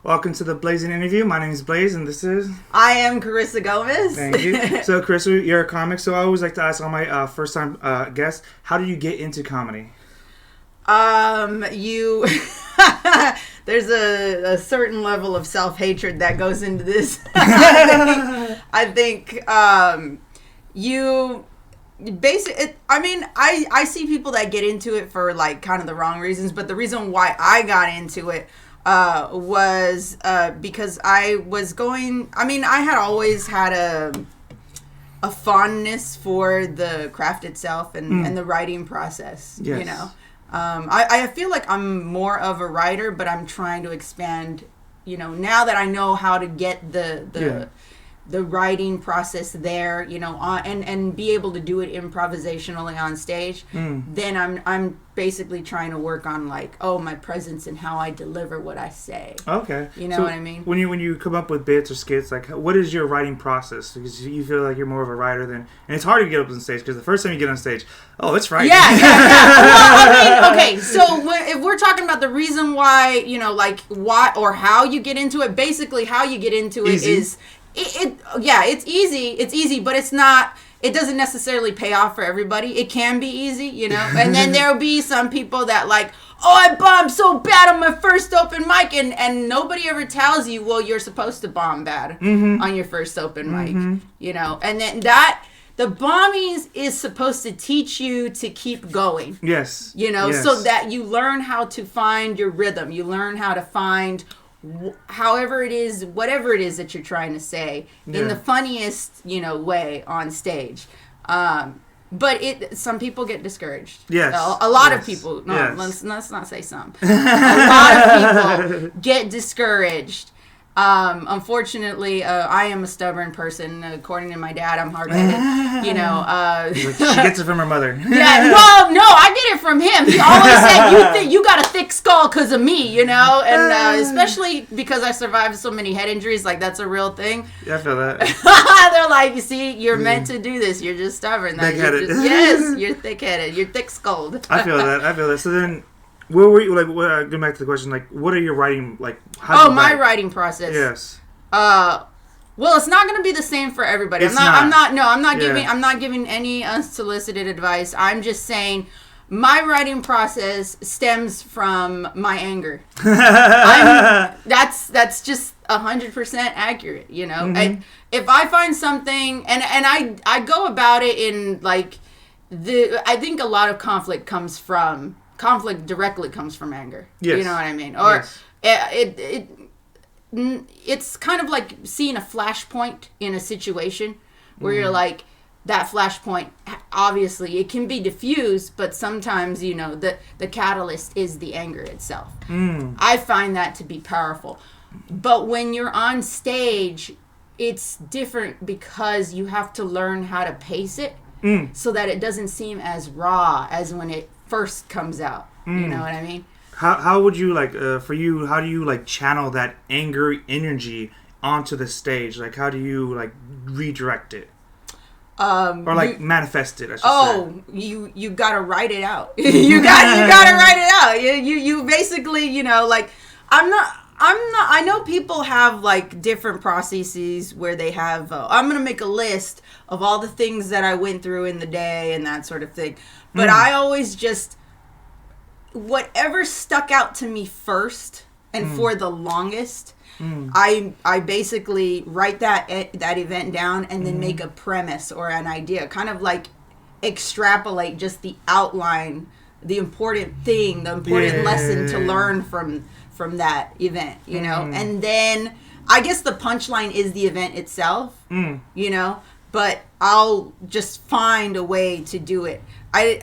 Welcome to the Blaize interview. My name is Blaize, and this is... I am Carissa Gomez. Thank you. So, Carissa, you're a comic, so I always like to ask all my first-time guests, how did you get into comedy? There's a certain level of self-hatred that goes into this. I think I see people that get into it for like kind of the wrong reasons, but the reason why I got into it was because I had always had a fondness for the craft itself and the writing process. Yes. You know, I feel like I'm more of a writer, but I'm trying to expand. You know, now that I know how to get the writing process there, you know, and be able to do it improvisationally on stage, then I'm basically trying to work on like, my presence and how I deliver what I say. Okay. You know what I mean? When you come up with bits or skits, like what is your writing process? Because you feel like you're more of a writer and it's hard to get up on stage because the first time you get on stage, it's right. Yeah. Well, okay, so if we're talking about the reason why, you know, like why or how you get into it, basically how you get into it is... It's easy, but it's not, it doesn't necessarily pay off for everybody. It can be easy, you know, and then there'll be some people that like, I bombed so bad on my first open mic, and nobody ever tells you, well, you're supposed to bomb bad on your first open mic, you know, and then the bombing is supposed to teach you to keep going. Yes. You know, so that you learn how to find your rhythm. You learn how to find whatever it is that you're trying to say in the funniest, you know, way on stage. But some people get discouraged. Yes. A lot of people. No, let's not say some. A lot of people get discouraged. Unfortunately, I am a stubborn person. According to my dad, I'm hard-headed. You know, she gets it from her mother. Yeah, well, no, I get it from him. He always said, you got a thick skull because of me, you know, and especially because I survived so many head injuries, like that's a real thing. Yeah, I feel that. They're like, you see, you're meant to do this. You're just stubborn. Thick-headed. Yes, you're thick-headed. You're thick-skulled. I feel that. So then... Where were you, going back to the question, like, what are your writing, like, how do you my write? writing process. Yes. Well, it's not going to be the same for everybody. I'm not giving any unsolicited advice. I'm just saying my writing process stems from my anger. That's just 100% accurate, you know? If I find something, and I go about it in, like, I think a lot of conflict directly comes from anger. Yes. You know what I mean? Or it's kind of like seeing a flashpoint in a situation where you're like, that flashpoint, obviously it can be diffused, but sometimes, you know, the catalyst is the anger itself. I find that to be powerful. But when you're on stage, it's different because you have to learn how to pace it so that it doesn't seem as raw as when it first comes out. You know what I mean? How would you, like, for you, how do you, like, channel that anger energy onto the stage? Like, how do you, like, redirect it? Or, like, manifest it, I should say. You gotta write it out. you gotta write it out. You basically, you know, like, I know people have, like, different processes where they have, I'm gonna make a list of all the things that I went through in the day and that sort of thing. But I always just... whatever stuck out to me first and for the longest, I basically write that event down and then make a premise or an idea, kind of like extrapolate just the outline, the important thing, the important lesson to learn from that event, you know? And then I guess the punchline is the event itself, you know, but I'll just find a way to do it. I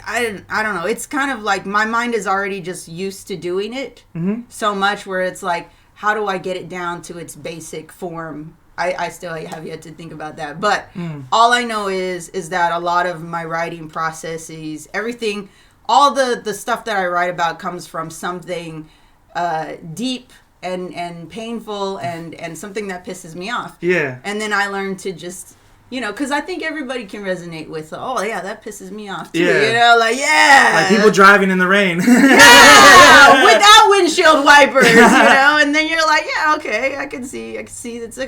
don't know. It's kind of like my mind is already just used to doing it so much where it's like, how do I get it down to its basic form? I still have yet to think about that. But all I know is that a lot of my writing processes, everything, all the stuff that I write about comes from something deep and painful and something that pisses me off. Yeah. And then I learn to just You know, because I think everybody can resonate with, oh, yeah, that pisses me off, too. Yeah. You know, like, yeah. Like people driving in the rain. Yeah, without windshield wipers, you know? And then you're like, yeah, okay, I can see. It's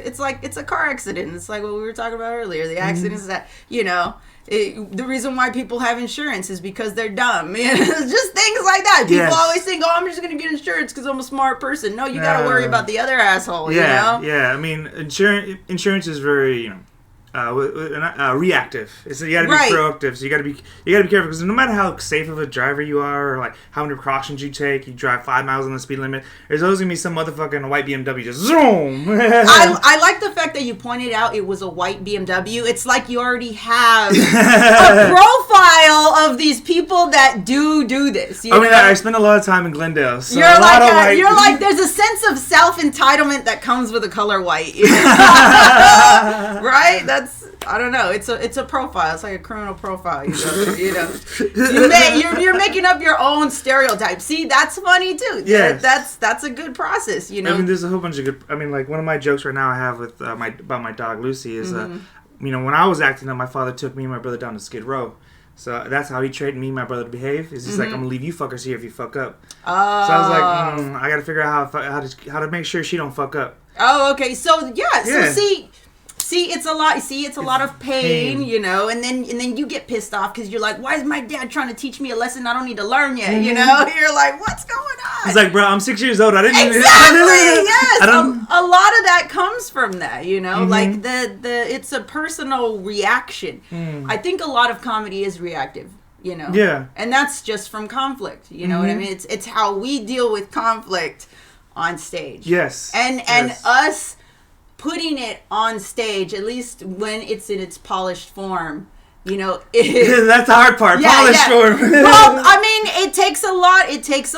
a car accident. It's like what we were talking about earlier. The accidents that, you know, the reason why people have insurance is because they're dumb. You know? Just things like that. People always think, oh, I'm just going to get insurance because I'm a smart person. No, you got to worry about the other asshole, you know? Yeah, I mean, insurance is very, you know, reactive. You got to be proactive. So you got to be careful because no matter how safe of a driver you are, or like how many precautions you take, you drive 5 miles on the speed limit. There's always gonna be some motherfucking white BMW just zoom. I like the fact that you pointed out it was a white BMW. It's like you already have a profile of these people that do this. You know? I spend a lot of time in Glendale. So you're like there's a sense of self entitlement that comes with the color white. You know? Right? I don't know. It's a profile. It's like a criminal profile. You know. You're making up your own stereotype. See, that's funny too. Yeah, that's a good process. You know. I mean, there's a whole bunch of good. I mean, like one of my jokes right now I have with about my dog Lucy is, you know, when I was acting up, my father took me and my brother down to Skid Row. So that's how he trained me and my brother to behave. Is he's like, I'm gonna leave you fuckers here if you fuck up. Oh. So I was like, I gotta figure out how to make sure she don't fuck up. Oh, okay. So yeah. So See, it's a lot of pain, you know, and then you get pissed off because you're like, why is my dad trying to teach me a lesson I don't need to learn yet? You know, you're like, what's going on? He's like, bro, I'm 6 years old. I didn't exactly. Yes, a lot of that comes from that, you know, like it's a personal reaction. I think a lot of comedy is reactive. You know, and that's just from conflict. You know what I mean? It's how we deal with conflict on stage. Yes, and us putting it on stage, at least when it's in its polished form, you know, that's the hard part. Polished form. Well, I mean, it takes a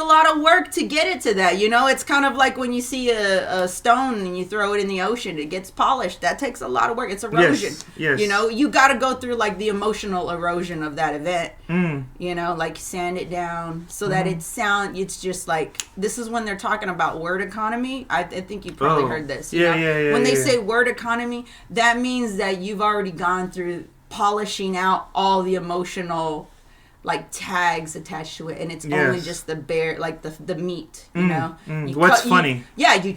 lot of work to get it to that. You know, it's kind of like when you see a stone and you throw it in the ocean, it gets polished. That takes a lot of work. It's erosion. Yes. You know, you got to go through like the emotional erosion of that event. You know, like sand it down so that it's just like, this is when they're talking about word economy. I think you probably heard this. You know? When they say word economy, that means that you've already gone through polishing out all the emotional like tags attached to it, and it's only just the bare, like the meat, you know. What's funny? You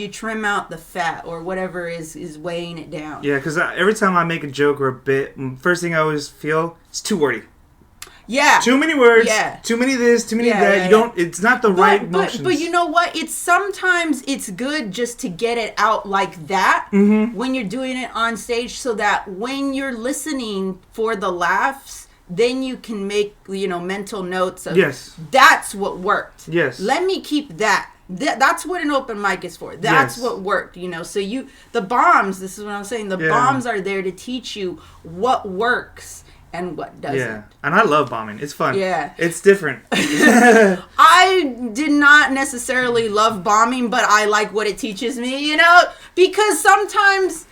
trim out the fat or whatever is weighing it down. Yeah, because every time I make a joke or a bit, first thing I always feel is too wordy. Yeah. Too many words. Yeah. Too many this, too many that. You don't. It's not the right emotions. But you know what? Sometimes it's good just to get it out like that when you're doing it on stage, so that when you're listening for the laughs, then you can make, you know, mental notes of that's what worked. Yes. Let me keep that. That's what an open mic is for. That's what worked, you know. So the bombs. This is what I'm saying. The bombs are there to teach you what works and what doesn't. Yeah, and I love bombing. It's fun. Yeah. It's different. I did not necessarily love bombing, but I like what it teaches me, you know? Because sometimes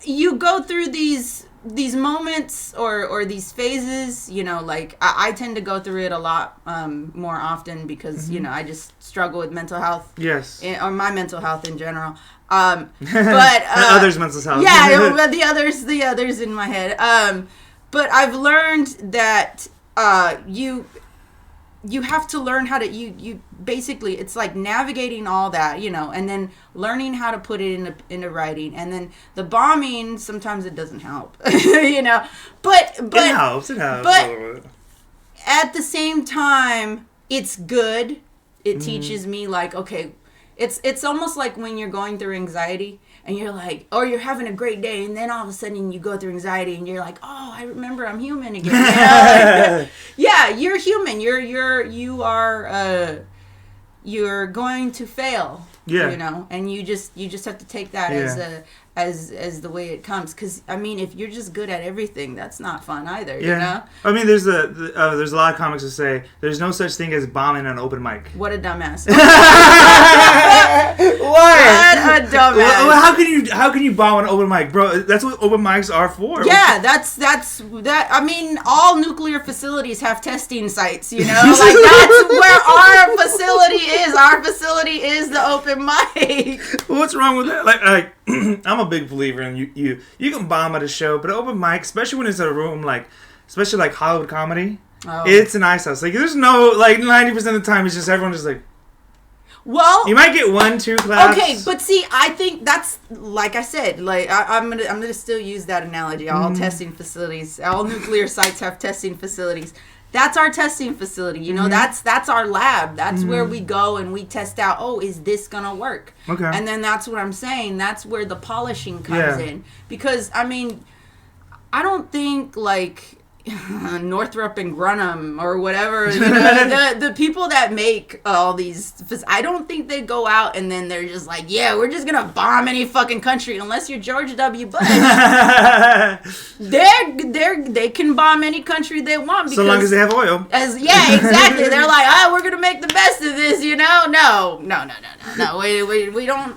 you go through these moments or these phases, you know, like I tend to go through it a lot more often because, you know, I just struggle with mental health. Yes. Or my mental health in general. But others' mental health. Yeah, the others in my head. But I've learned that you have to learn how to you basically, it's like navigating all that, you know, and then learning how to put it into writing, and then the bombing sometimes it doesn't help, you know, but it helps. But at the same time, it's good. It teaches me, like, okay, it's almost like when you're going through anxiety. And you're like, or you're having a great day, and then all of a sudden you go through anxiety, and you're like, oh, I remember I'm human again. You know? Like, yeah, you're human. You're going to fail. Yeah. You know, and you just have to take that as the way it comes. Because I mean, if you're just good at everything, that's not fun either. Yeah. You know. I mean, there's a lot of comics that say there's no such thing as bombing an open mic. What a dumbass. Why? What a dumbass. Well, how can you bomb an open mic, bro? That's what open mics are for. Yeah, that's I mean, all nuclear facilities have testing sites, you know? Like, that's where our facility is. Our facility is the open mic. What's wrong with that? Like I'm a big believer in you can bomb at a show, but open mic, especially when it's a room especially like Hollywood comedy, it's an ice house. Like, there's no, 90% of the time it's just everyone just like, well, you might get 1-2 claps. Okay, but see, I think that's, like I said, I'm gonna still use that analogy. All testing facilities, all nuclear sites have testing facilities. That's our testing facility. You know, that's our lab. That's where we go and we test out, is this gonna work? Okay. And then that's what I'm saying. That's where the polishing comes in. Because, I mean, I don't think, Northrop and Grunham or whatever, you know, the people that make all these, I don't think they go out and then they're just like, yeah, we're just gonna bomb any fucking country unless you're George W. Bush. They can bomb any country they want because, so long as they have oil. Yeah, exactly. They're like, we're gonna make the best of this, you know? No. We don't.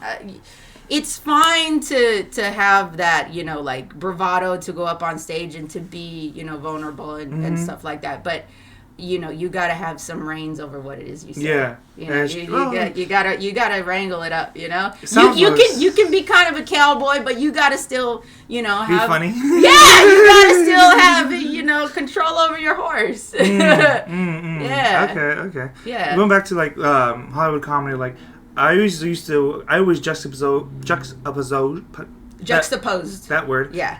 It's fine to have that, you know, bravado to go up on stage and to be, you know, vulnerable and stuff like that. But, you know, you got to have some reins over what it is you say. Yeah. You know, you gotta wrangle it up, you know? You can be kind of a cowboy, but you got to still, you know, be funny. Yeah, you got to still have, you know, control over your horse. Yeah. Okay. Yeah. Going back to, Hollywood comedy, I always juxtaposed that word. Yeah.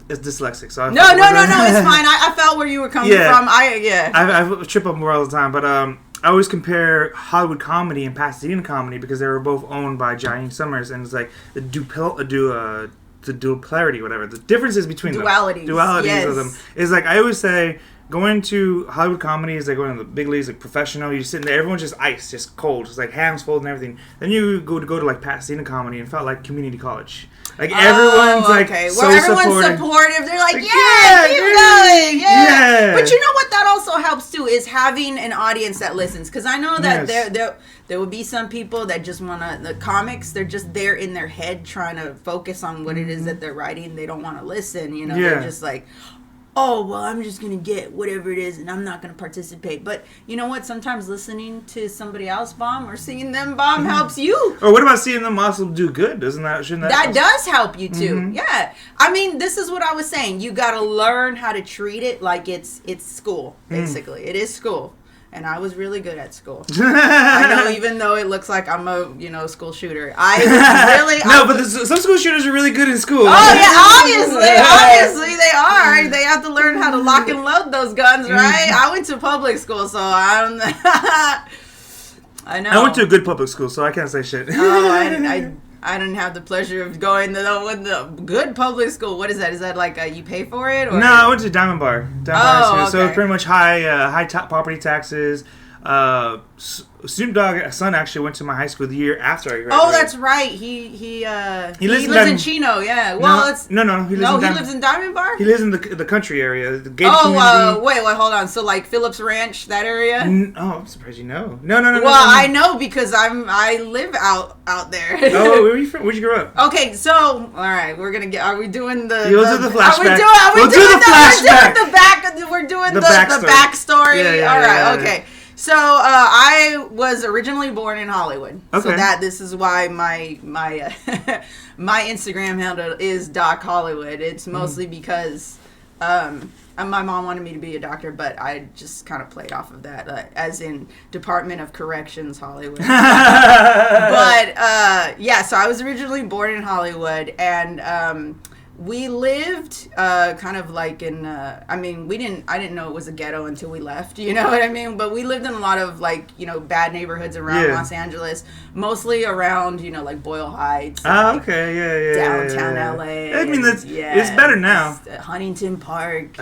It's dyslexic, so no, it's fine. I felt where you were coming from. I trip up more all the time, but I always compare Hollywood comedy and Pasadena comedy because they were both owned by Johnny Summers, and it's like the duality, whatever. The differences between dualities of them is I always say. Going to Hollywood comedy is like going to the big leagues, professional. You're sitting there, everyone's just ice, just cold, just hands folded and everything. Then you go to Pasadena comedy and felt like community college. Everyone's so everyone's supportive. They're like, yeah, keep going, yeah. But you know what? That also helps too is having an audience that listens. Because I know that there would be some people that just want the comics. They're just there in their head trying to focus on what it is that they're writing. They don't want to listen. You know, they're just like. Oh, well, I'm just going to get whatever it is and I'm not going to participate. But you know what? Sometimes listening to somebody else bomb or seeing them bomb helps you. Or what about seeing them also do good? Shouldn't that does help you too. Yeah. I mean, this is what I was saying. You got to learn how to treat it like it's school, basically. It is school. And I was really good at school. I know, even though it looks like I'm a, school shooter. I was really... but some school shooters are really good in school. Oh, yeah, obviously they are. They have to learn how to lock and load those guns, right? I went to public school, so I know. I went to a good public school, so I can't say shit. I didn't have the pleasure of going to the good public school. What is that? Is that you pay for it? Or? No, I went to Diamond Bar. Okay. So pretty much high property taxes. Snoop Dogg's son actually went to my high school the year after I graduated. Oh, that's right. He lives in Chino. Yeah. Well, no. He lives in Diamond Bar. He lives in the country area. The wait, hold on. So Phillips Ranch, that area? I'm surprised you know. No. Well, I know because I live out there. Oh, where are you from? Where'd you grow up? Okay, so all right, we're gonna get. Are we doing the? We'll do the flashback. We're doing the backstory. Yeah, all right. Okay. So I was originally born in Hollywood. Okay. So this is why my my Instagram handle is Doc Hollywood. It's mostly because my mom wanted me to be a doctor, but I just kind of played off of that, as in Department of Corrections Hollywood. But so I was originally born in Hollywood, and we lived kind of in I didn't know it was a ghetto until we left, you know what I mean? But we lived in a lot of bad neighborhoods around Los Angeles, mostly around Boyle Heights. Downtown LA. I mean, it's better now. Huntington Park,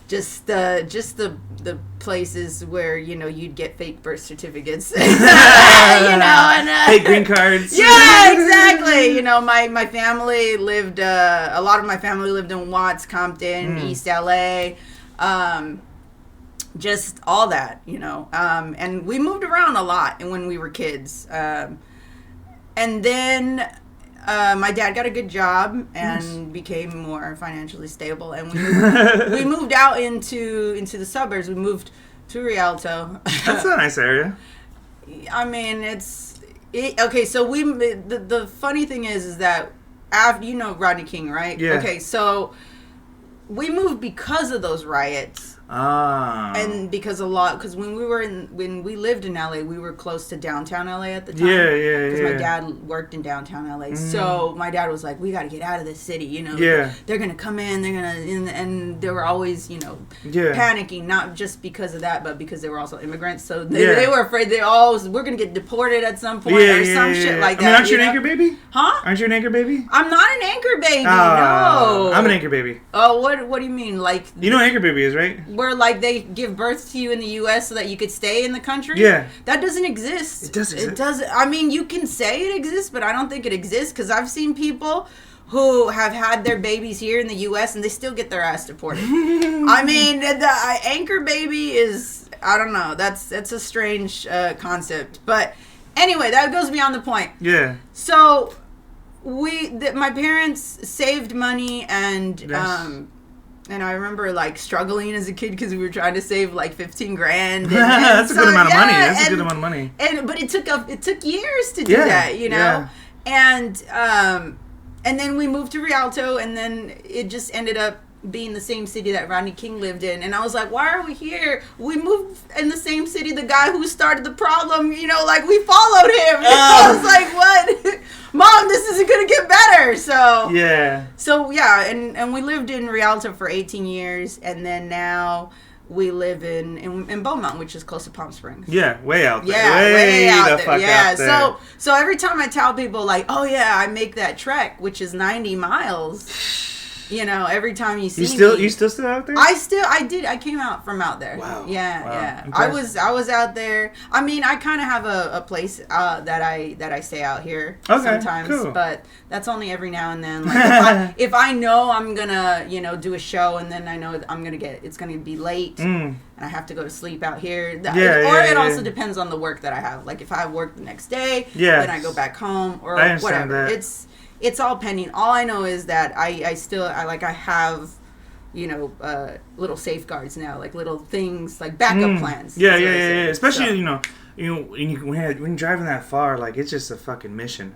just the places where you'd get fake birth certificates, and fake green cards. Yeah, exactly. My family lived. A lot of my family lived in Watts, Compton, East LA, just all that. And we moved around a lot when we were kids. And then my dad got a good job and became more financially stable, and we moved out into the suburbs. We moved to Rialto. That's a nice area. I mean, okay. So the funny thing is that after, you know, Rodney King, right? Yeah. Okay, so we moved because of those riots. And because when we lived in LA, we were close to downtown LA at the time. Yeah. Because my dad worked in downtown LA, so my dad was like, "We got to get out of this city." You know, they're gonna come in, and they were always, you know, panicking, not just because of that, but because they were also immigrants. So they were afraid we're gonna get deported at some point or some shit like that. I mean, aren't you an anchor baby? Huh? Aren't you an anchor baby? I'm not an anchor baby. No, I'm an anchor baby. Oh, what do you mean? Like, you know what anchor baby is, right? Where like they give birth to you in the U.S. so that you could stay in the country? Yeah. That doesn't exist. It does exist. It doesn't. I mean, you can say it exists, but I don't think it exists, because I've seen people who have had their babies here in the U.S. and they still get their ass deported. I mean, the anchor baby is, I don't know. That's a strange concept. But anyway, that goes beyond the point. Yeah. So my parents saved money, and and I remember like struggling as a kid because we were trying to save like $15,000. That's a good amount of money. That's a good amount of money. But it took years to do that, you know. Yeah. And then we moved to Rialto, and then it just ended up being the same city that Rodney King lived in. And I was like, why are we here? We moved in the same city. The guy who started the problem, you know, like, we followed him. I was like, what? Mom, this isn't going to get better. So yeah, and we lived in Rialto for 18 years, and then now we live in Beaumont, which is close to Palm Springs. Yeah, way out there. Yeah, way out there. Out there. So every time I tell people, like, oh yeah, I make that trek, which is 90 miles. You know, every time you see me. You still out there? I came out from out there. Wow. Yeah. Impressive. I was out there. I mean, I kind of have a place that I stay out here sometimes, cool. But that's only every now and then. Like if I know I'm gonna, you know, do a show, and then I know it's gonna be late, and I have to go to sleep out here. It also depends on the work that I have. Like if I have work the next day, then I go back home or whatever. It's all pending. All I know is that I have, you know, little safeguards now, like little things, like backup plans. Yeah. Especially, so. you know, when you're driving that far, like, it's just a fucking mission.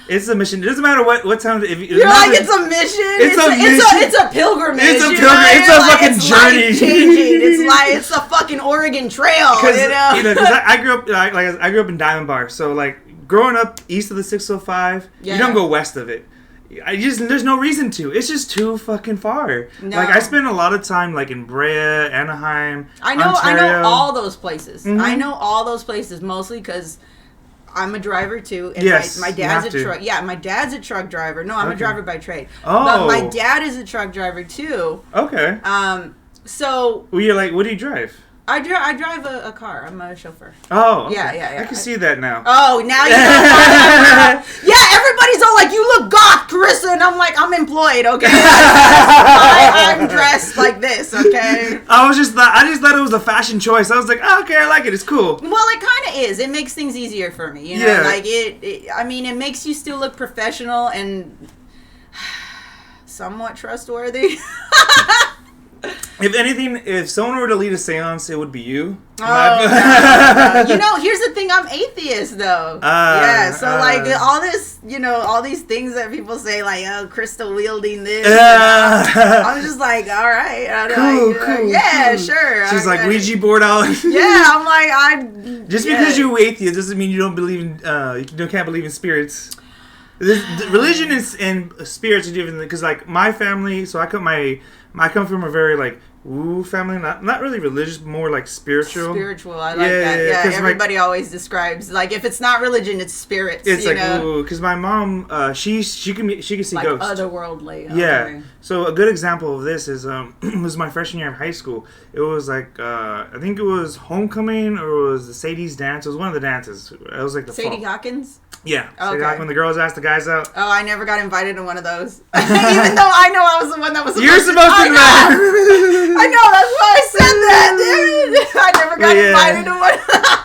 It's a mission. It doesn't matter what time. You're like, it's a mission. It's a pilgrimage. It's a fucking journey. It's a fucking Oregon Trail. Because I grew up I grew up in Diamond Bar, so like growing up east of the 605, you don't go west of it. There's no reason to. It's just too fucking far. No. Like, I spend a lot of time like in Brea, Anaheim, Ontario. I know all those places. Mm-hmm. I know all those places mostly because I'm a driver too, and my dad's a truck. Yeah, my dad's a truck driver. No, I'm a driver by trade. Oh, but my dad is a truck driver too. Okay. So. Well, you're like, what do you drive? I drive a car. I'm a chauffeur. Oh, okay. Yeah. I can see that now. Oh, now you know. Yeah, everybody's all like, "You look goth, Carissa," and I'm like, "I'm employed, okay? I'm dressed like this, okay?" I just thought it was a fashion choice. I was like, oh, okay, I like it. It's cool. Well, it kind of is. It makes things easier for me, you know. Yeah. Like I mean, it makes you still look professional and somewhat trustworthy. If anything, if someone were to lead a seance, it would be you. Oh, no. You know, here's the thing. I'm atheist, though. All this, you know, all these things that people say, like, oh, crystal wielding this. I'm just like, all right. Cool. Yeah, sure. She's like, Ouija board out. Yeah, I'm like, Just because you're atheist doesn't mean you don't believe in, you can't believe in spirits. Religion and spirits are different, because, like, my family, so I come from a very, like, woo family, not really religious, more like spiritual. I like that. Yeah, everybody always describes, like, if it's not religion, it's spirits. It's like, ooh, because my mom, she can see like ghosts. Otherworldly. Okay. Yeah. So a good example of this is, it was my freshman year of high school. It was like, I think it was homecoming, or it was the Sadie's dance. It was one of the dances. It was like the Sadie Hawkins? Yeah. Okay. When the girls asked the guys out. Oh, I never got invited to one of those. Even though I know I was the one that was You're supposed to be that. I know, that's why I said that, dude. I never got invited to one.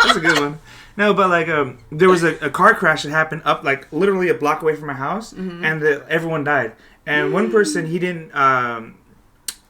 That's a good one. No, but like there was a car crash that happened up like literally a block away from my house, and everyone died. And one person he didn't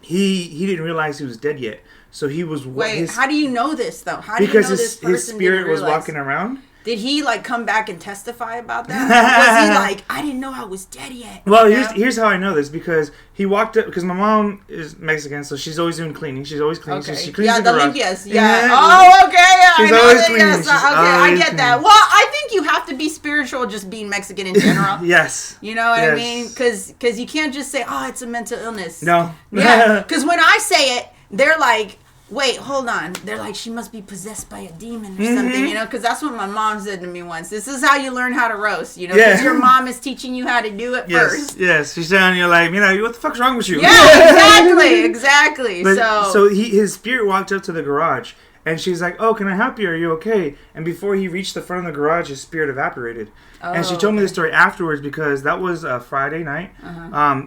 realize he was dead yet, so he was. Wait, how do you know this though? How do you know this person his spirit was walking around. Did he like come back and testify about that? Was he like, I didn't know I was dead yet? Well, here's how I know this, because he walked up, because my mom is Mexican, so she's always doing cleaning. She's always cleaning. Okay. She cleans the garage. Limpias. Yeah. Oh, okay. Yeah, she's always cleaning. Yes. Okay, I get that. Well, I think you have to be spiritual just being Mexican in general. Yes. You know what I mean? Because you can't just say, oh, it's a mental illness. No. Yeah. Because when I say it, they're like, wait, hold on. They're like, she must be possessed by a demon or something, you know? Because that's what my mom said to me once. This is how you learn how to roast, you know? Because your mom is teaching you how to do it first. Yes, she's telling you, like, you know, what the fuck's wrong with you? Yeah, exactly. But, so his spirit walked up to the garage, and she's like, oh, can I help you? Are you okay? And before he reached the front of the garage, his spirit evaporated. Oh, and she told me the story afterwards, because that was Friday night.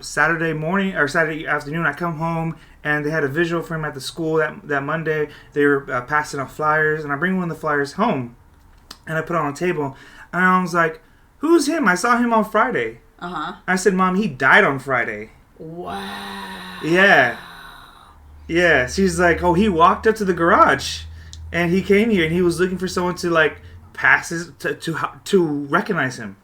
Saturday morning, or Saturday afternoon, I come home, and they had a visual for him at the school that Monday. They were passing out flyers, and I bring one of the flyers home, and I put it on a table, and I was like, who's him? I saw him on Friday. I said, Mom, he died on Friday. Wow. Yeah. Yeah. She's like, oh, he walked up to the garage, and he came here, and he was looking for someone to, like, pass his, to recognize him.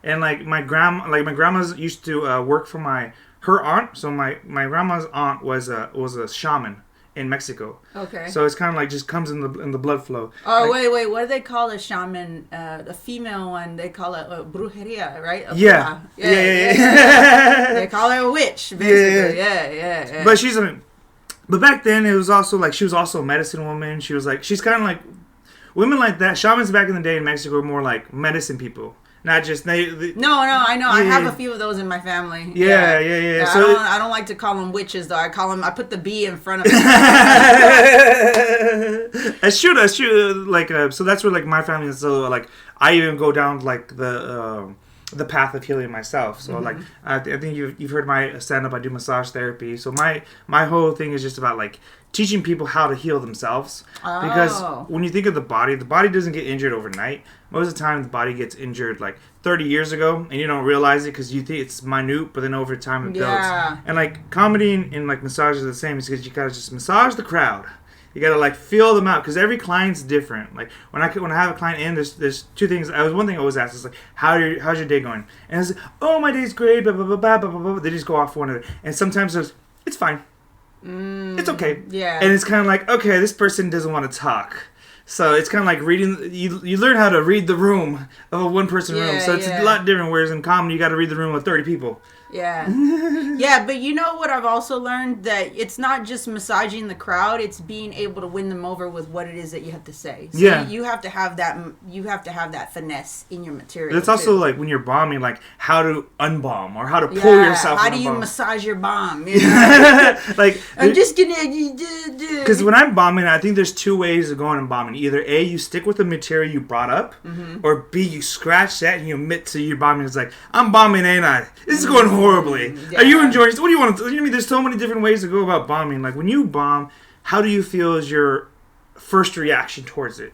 And, like, my grandma's used to work for her aunt. So my grandma's aunt was a shaman in Mexico. Okay. So it's kind of like just comes in the blood flow. Oh, like, wait, what do they call a shaman? The female one, they call it brujeria, right? Yeah. They call her a witch, basically. Yeah. But back then it was also like she was also a medicine woman. She's kind of like women like that. Shamans back in the day in Mexico were more like medicine people. Not just No, I know. I have a few of those in my family. Yeah. So I don't like to call them witches though. I put the B in front of it. That's true. Like so that's where like my family is. So like I even go down like the path of healing myself. So like I think you've heard my stand up. I do massage therapy. So my whole thing is just about like teaching people how to heal themselves. Because when you think of the body doesn't get injured overnight. Most of the time the body gets injured like 30 years ago, and you don't realize it because you think it's minute, but then over time it builds. And like comedy and like massage is the same. It's because you gotta just massage the crowd. You gotta like feel them out because every client's different. Like when I have a client in, there's two things. One thing I always ask is like, how's your day going? And it's like, oh, my day's great. Blah blah blah blah blah blah. They just go off one another. And sometimes it's fine. It's okay. Yeah. And it's kind of like, okay, this person doesn't want to talk. So it's kind of like reading. You learn how to read the room of a one-person room. So it's a lot different. Whereas in comedy, you got to read the room of 30 people. Yeah. Yeah, but you know what I've also learned? That it's not just massaging the crowd, it's being able to win them over with what it is that you have to say. So you have to have that finesse in your material. It's also like when you're bombing, like how to unbomb or how to pull yourself. How do you massage your bomb? You know? Like I'm just gonna because when I'm bombing, I think there's two ways of going and bombing. Either A, you stick with the material you brought up, or B, you scratch that and you admit to your bombing. It's like, I'm bombing, ain't I? This is going horribly. Yeah. Are you enjoying it? What do you want to do? I mean, there's so many different ways to go about bombing. Like when you bomb, how do you feel is your first reaction towards it?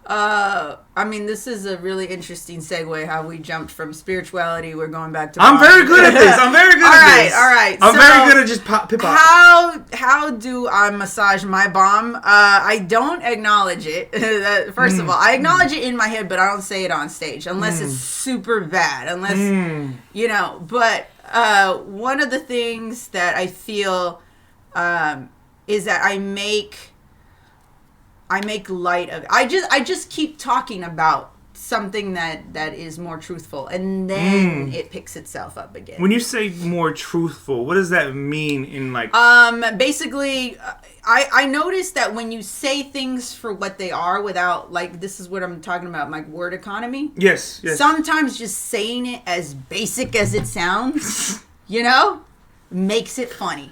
I mean, this is a really interesting segue. How we jumped from spirituality, we're going back to. I'm very good at this. I'm very good at this. All right. I'm very good at just pip off. How do I massage my bomb? I don't acknowledge it. First of all, I acknowledge it in my head, but I don't say it on stage unless it's super bad. Unless you know. But one of the things that I feel is that I make light of it. I just keep talking about something that is more truthful, and then it picks itself up again. When you say more truthful, what does that mean in like? Basically, I noticed that when you say things for what they are, without like, this is what I'm talking about, like word economy. Yes. Sometimes just saying it as basic as it sounds, you know, makes it funny.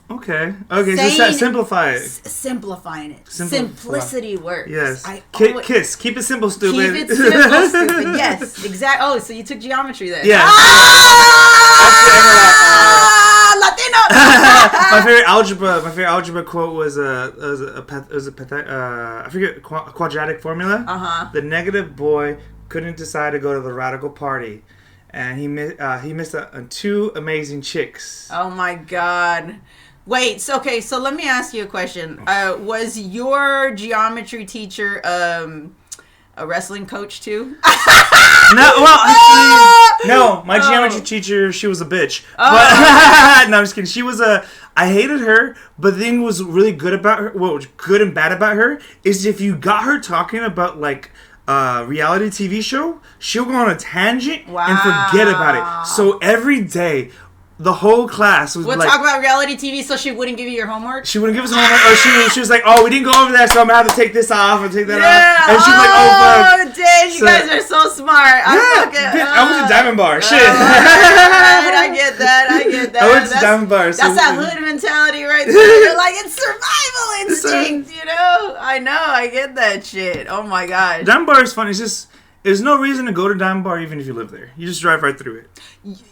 Okay. Just simplify it. Simplifying it. Simplicity works. Yes. Kiss. Keep it simple, stupid. Keep it simple, stupid. Yes. Exactly. Oh, so you took geometry then. Yeah. Latino. My favorite algebra quote was a I forget, a quadratic formula. The negative boy couldn't decide to go to the radical party, and he missed on 2 amazing chicks. Oh my God. Wait, so let me ask you a question. Was your geometry teacher a wrestling coach too? No, my geometry teacher, she was a bitch. But, no, I'm just kidding. She was I hated her, but the thing was really good about her, what was good and bad about her, is if you got her talking about, like, reality TV show, she'll go on a tangent and forget about it. So every day, the whole class was like... We'll talk about reality TV so she wouldn't give you your homework? She wouldn't give us homework, or she was like, oh, we didn't go over that, so I'm going to have to take this off and take that off. And she's like, oh, fuck. Dang, you guys are so smart. I was a Diamond Bar. Shit. I get that. I went to Diamond Bar. That's that hood mentality right there. You're like, it's survival instinct, you know? I know, I get that shit. Oh, my gosh. Diamond Bar is fun. It's just... There's no reason to go to Diamond Bar even if you live there. You just drive right through it.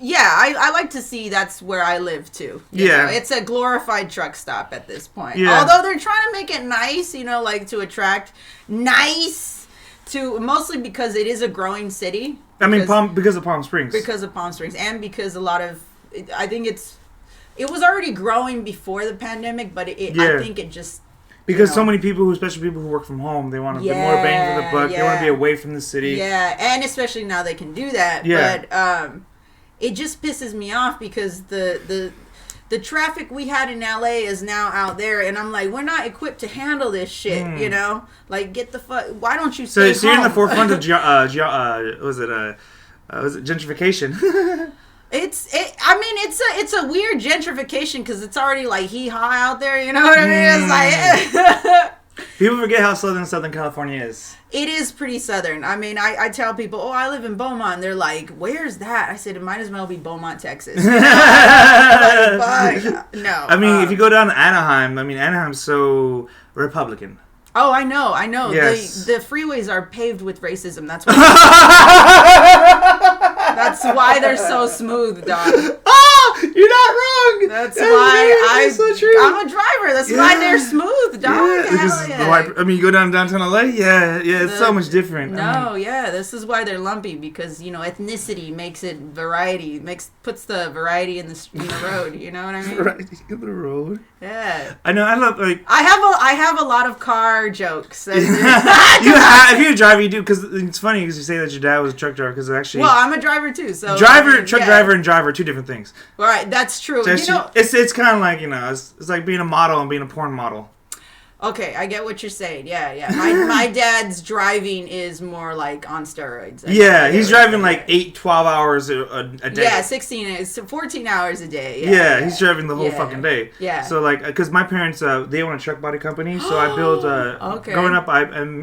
Yeah, I like to see that's where I live too. You know? It's a glorified truck stop at this point. Yeah. Although they're trying to make it nice, you know, like to attract mostly because it is a growing city. Because of Palm Springs. Because of Palm Springs, and because a lot of, I think it was already growing before the pandemic, but I think it just. Because so many people, especially people who work from home, they want to get more bang for the buck. They want to be away from the city. Yeah, and especially now they can do that. Yeah. But it just pisses me off because the traffic we had in LA is now out there, and I'm like, we're not equipped to handle this shit, you know? Like, get the fuck... Why don't you stay home? So you're in the forefront of gentrification. It's a weird gentrification because it's already like hee-haw out there, you know what I mean? It's like... People forget how Southern California is. It is pretty southern. I mean, I tell people, oh, I live in Beaumont. They're like, where's that? I said, it might as well be Beaumont, Texas. You know? Like, no. I mean, if you go down to Anaheim, Anaheim's so Republican. Oh, I know. Yes. The freeways are paved with racism. That's why. That's why they're so smooth, dog. Oh, you're not wrong. That's why so I'm a driver. That's why they're smooth, dog. Yeah. You go down downtown LA. Yeah, it's so much different. This is why they're lumpy because ethnicity makes it variety. Puts the variety in the road. You know what I mean? Variety in the road. Yeah. I know. I love I have a lot of car jokes. If you're a driver, you do, because it's funny because you say that your dad was a truck driver because actually. Well, I'm a driver too, so. Truck driver and driver are 2 different things. All right, that's true. So it's kind of like it's like being a model and being a porn model. Okay, I get what you're saying. Yeah. My dad's driving is more like on steroids. He's driving like 8-12 hours a day. Yeah, 14 hours a day. Yeah, he's driving the whole fucking day. Yeah. So because my parents, they own a truck body company, so I built. Growing up,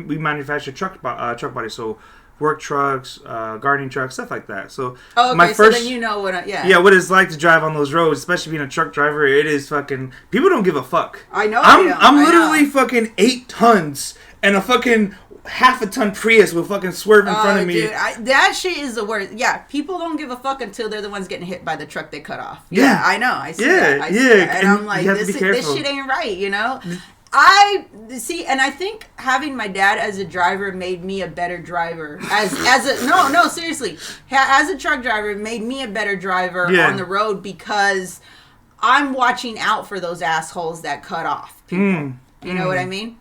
we manufactured truck body, so work trucks, gardening trucks, stuff like that. So so then you know what what it's like to drive on those roads, especially being a truck driver. It is fucking, people don't give a fuck. I know. I'm literally fucking 8 tons and a fucking half a ton Prius will fucking swerve in front of me. Dude, that shit is the worst. Yeah, people don't give a fuck until they're the ones getting hit by the truck they cut off. Yeah, I know. I see that. And I'm like, this shit ain't right, you know? I see, and I think having my dad as a driver made me a better driver. Seriously, as a truck driver, made me a better driver on the road because I'm watching out for those assholes that cut off people. You know what I mean?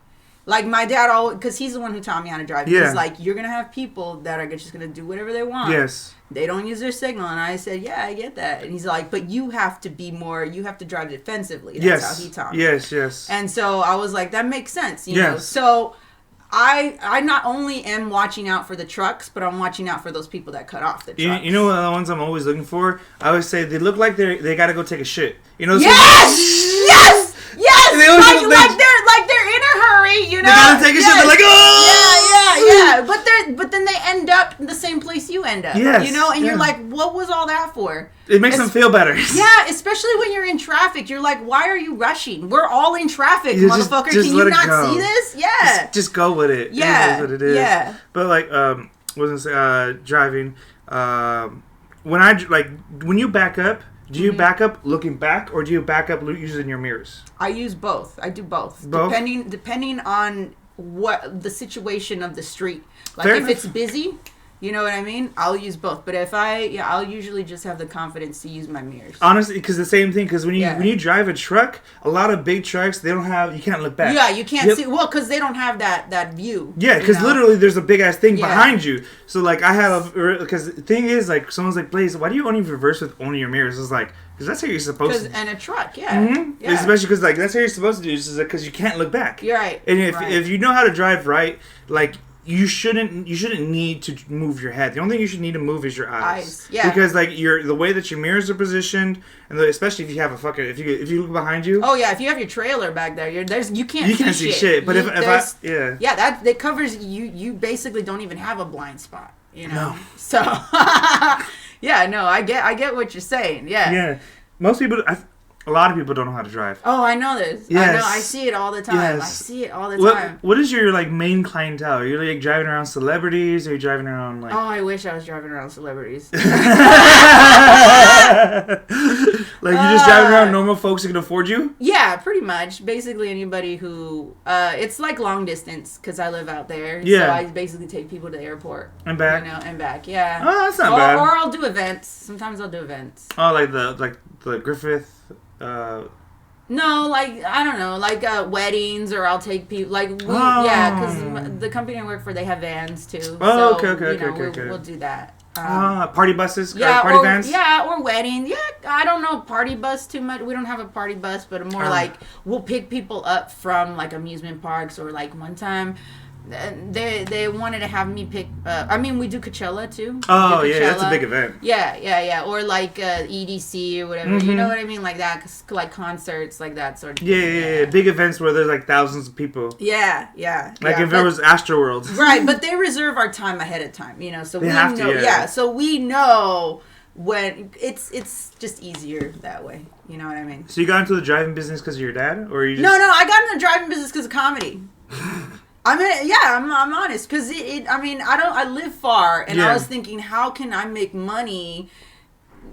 Like my dad, because he's the one who taught me how to drive. He's like, you're gonna have people that are just gonna do whatever they want. Yes. They don't use their signal, and I said, yeah, I get that. And he's like, but you have to drive defensively. That's how he taught me. Yes. And so I was like, that makes sense, you know? So I not only am watching out for the trucks, but I'm watching out for those people that cut off the trucks. You know what the ones I'm always looking for? I always say, they look like they gotta go take a shit. You know? Yes! Like they're in a hurry, you know. They gotta take a shit. They're like, oh, yeah. But then they end up in the same place you end up. Yes, you know, and you're like, what was all that for? It makes them feel better. Yeah, especially when you're in traffic. You're like, why are you rushing? We're all in traffic, motherfucker. Can you not see this? Yeah. Just go with it. Yeah. It is what it is. Yeah. But driving. When you back up, Do you back up looking back, or do you back up using your mirrors? I use both. I do both. Depending on what the situation of the street. Like if it's busy, you know what I mean? I'll use both. But if I'll usually just have the confidence to use my mirrors. Honestly, because the same thing. Because when you drive a truck, a lot of big trucks, you can't look back. Yeah, you can't see. Well, because they don't have that view. Yeah, because literally there's a big ass thing behind you. So like I have because the thing is like someone's like, Blaize, why do you only reverse with only your mirrors? It's like because that's how you're supposed to. And a truck, yeah. Especially because like that's how you're supposed to do. Is because you can't look back. You're right. And if you know how to drive right, like. You shouldn't need to move your head. The only thing you should need to move is your eyes. Yeah. Because like the way that your mirrors are positioned, and especially if you have if you look behind you. Oh yeah, if you have your trailer back there, you can't see shit. But that covers you basically don't even have a blind spot. You know. No. So yeah, no, I get what you're saying. Yeah. Yeah. Most people. A lot of people don't know how to drive. Oh, I know this. Yes. I know. I see it all the time. Yes. I see it all the time. What is your like main clientele? Are you like driving around celebrities, or are you driving around like? Oh, I wish I was driving around celebrities. Like you're just driving around normal folks who can afford you? Yeah, pretty much. Basically anybody who it's like long distance because I live out there. Yeah. So I basically take people to the airport and back. And back. Yeah. Oh, that's not bad. Or I'll do events. Sometimes I'll do events. Oh, like the Griffith. No, like I don't know, like weddings, or I'll take people because the company I work for, they have vans too. Oh, so, okay. We'll do that. Party buses, party vans. Yeah, or weddings. Yeah, I don't know party bus too much. We don't have a party bus, but more like we'll pick people up from like amusement parks, or like one time. They wanted to have me pick. We do Coachella too. Oh yeah, that's a big event. Yeah. Or like EDC or whatever. Mm-hmm. You know what I mean, like that, like concerts, like that sort of. Yeah. Big events where there's like thousands of people. Yeah. Like if there was Astroworld. Right, but they reserve our time ahead of time. You know, so we have know. To, yeah, so we know when it's just easier that way. You know what I mean? So you got into the driving business because of your dad, or you just... No, I got into the driving business because of comedy. I mean, yeah, I'm honest, because I live far, and I was thinking, how can I make money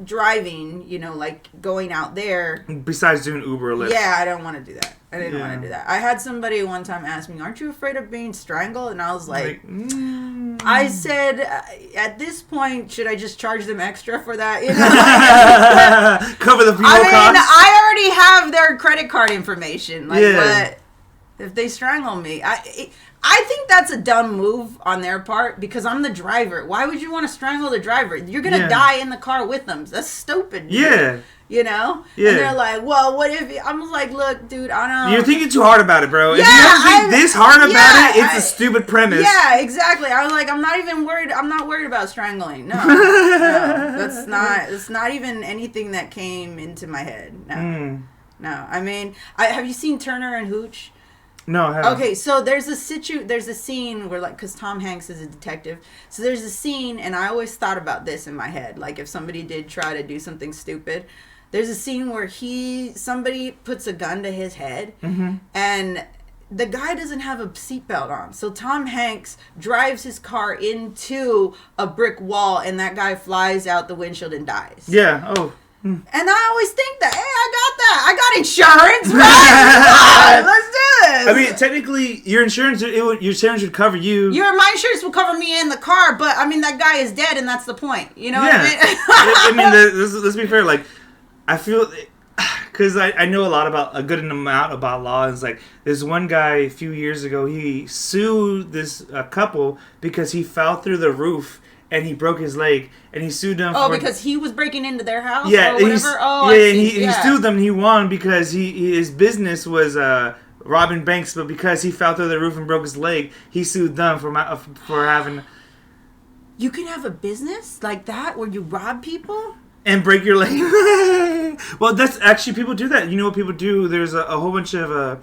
driving, like going out there? Besides doing Uber or Lyft. Yeah, I don't want to do that. I didn't want to do that. I had somebody one time ask me, aren't you afraid of being strangled? And I was like I said, at this point, should I just charge them extra for that? Cover the fuel costs? I already have their credit card information. What if they strangle me? I think that's a dumb move on their part, because I'm the driver. Why would you want to strangle the driver? You're going to die in the car with them. That's stupid. Yeah. You know? Yeah. And they're like, well, what if... I'm like, look, dude, I don't... You're thinking too hard about it, bro. Yeah, if you don't think this hard about it, it's a stupid premise. Yeah, exactly. I was like, I'm not even worried. I'm not worried about strangling. No. That's not even anything that came into my head. No. No. I mean, have you seen Turner and Hooch? No, I haven't. Okay, so there's a scene where, like, because Tom Hanks is a detective, so there's a scene, and I always thought about this in my head, like, if somebody did try to do something stupid, there's a scene where somebody puts a gun to his head, and the guy doesn't have a seatbelt on, so Tom Hanks drives his car into a brick wall, and that guy flies out the windshield and dies. Yeah, And I always think that, hey, I got that. I got insurance, right? Let's do this. I mean, technically, your insurance would cover you. My insurance will cover me in the car, but I mean, that guy is dead, and that's the point. You know what I mean? I mean, let's be fair. Like, I feel, because I know a good amount about law. And it's like, there's one guy a few years ago, he sued this couple because he fell through the roof. And he broke his leg, and he sued them. Because he was breaking into their house, or whatever. He sued them. And he won because his business was robbing banks, but because he fell through the roof and broke his leg, he sued them for having. You can have a business like that where you rob people and break your leg. Well, that's actually, people do that. You know what people do? There's a whole bunch of.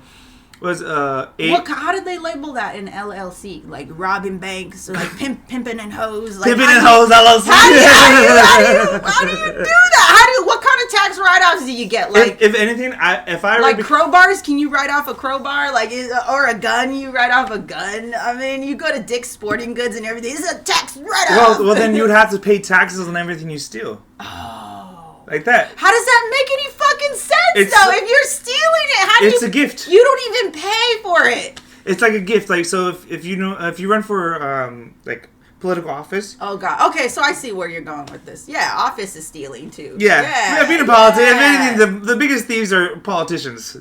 How did they label that in LLC? Like robbing banks, or like pimping and hoes? Like, pimping and hoes LLC. How do you do that? What kind of tax write-offs do you get? Like, if anything, if I like crowbars, can you write off a crowbar? Like, or a gun, you write off a gun? I mean, you go to Dick's Sporting Goods and everything. This is a tax write-off. Well, then you would have to pay taxes on everything you steal. Oh. Like that. How does that make any fucking sense, though? If you're stealing it, how do It's a gift. You don't even pay for it. It's like a gift. Like, so if you run for, like, political office. Oh, God. Okay, so I see where you're going with this. Yeah, office is stealing, too. Yeah, being a politician. If anything, the biggest thieves are politicians.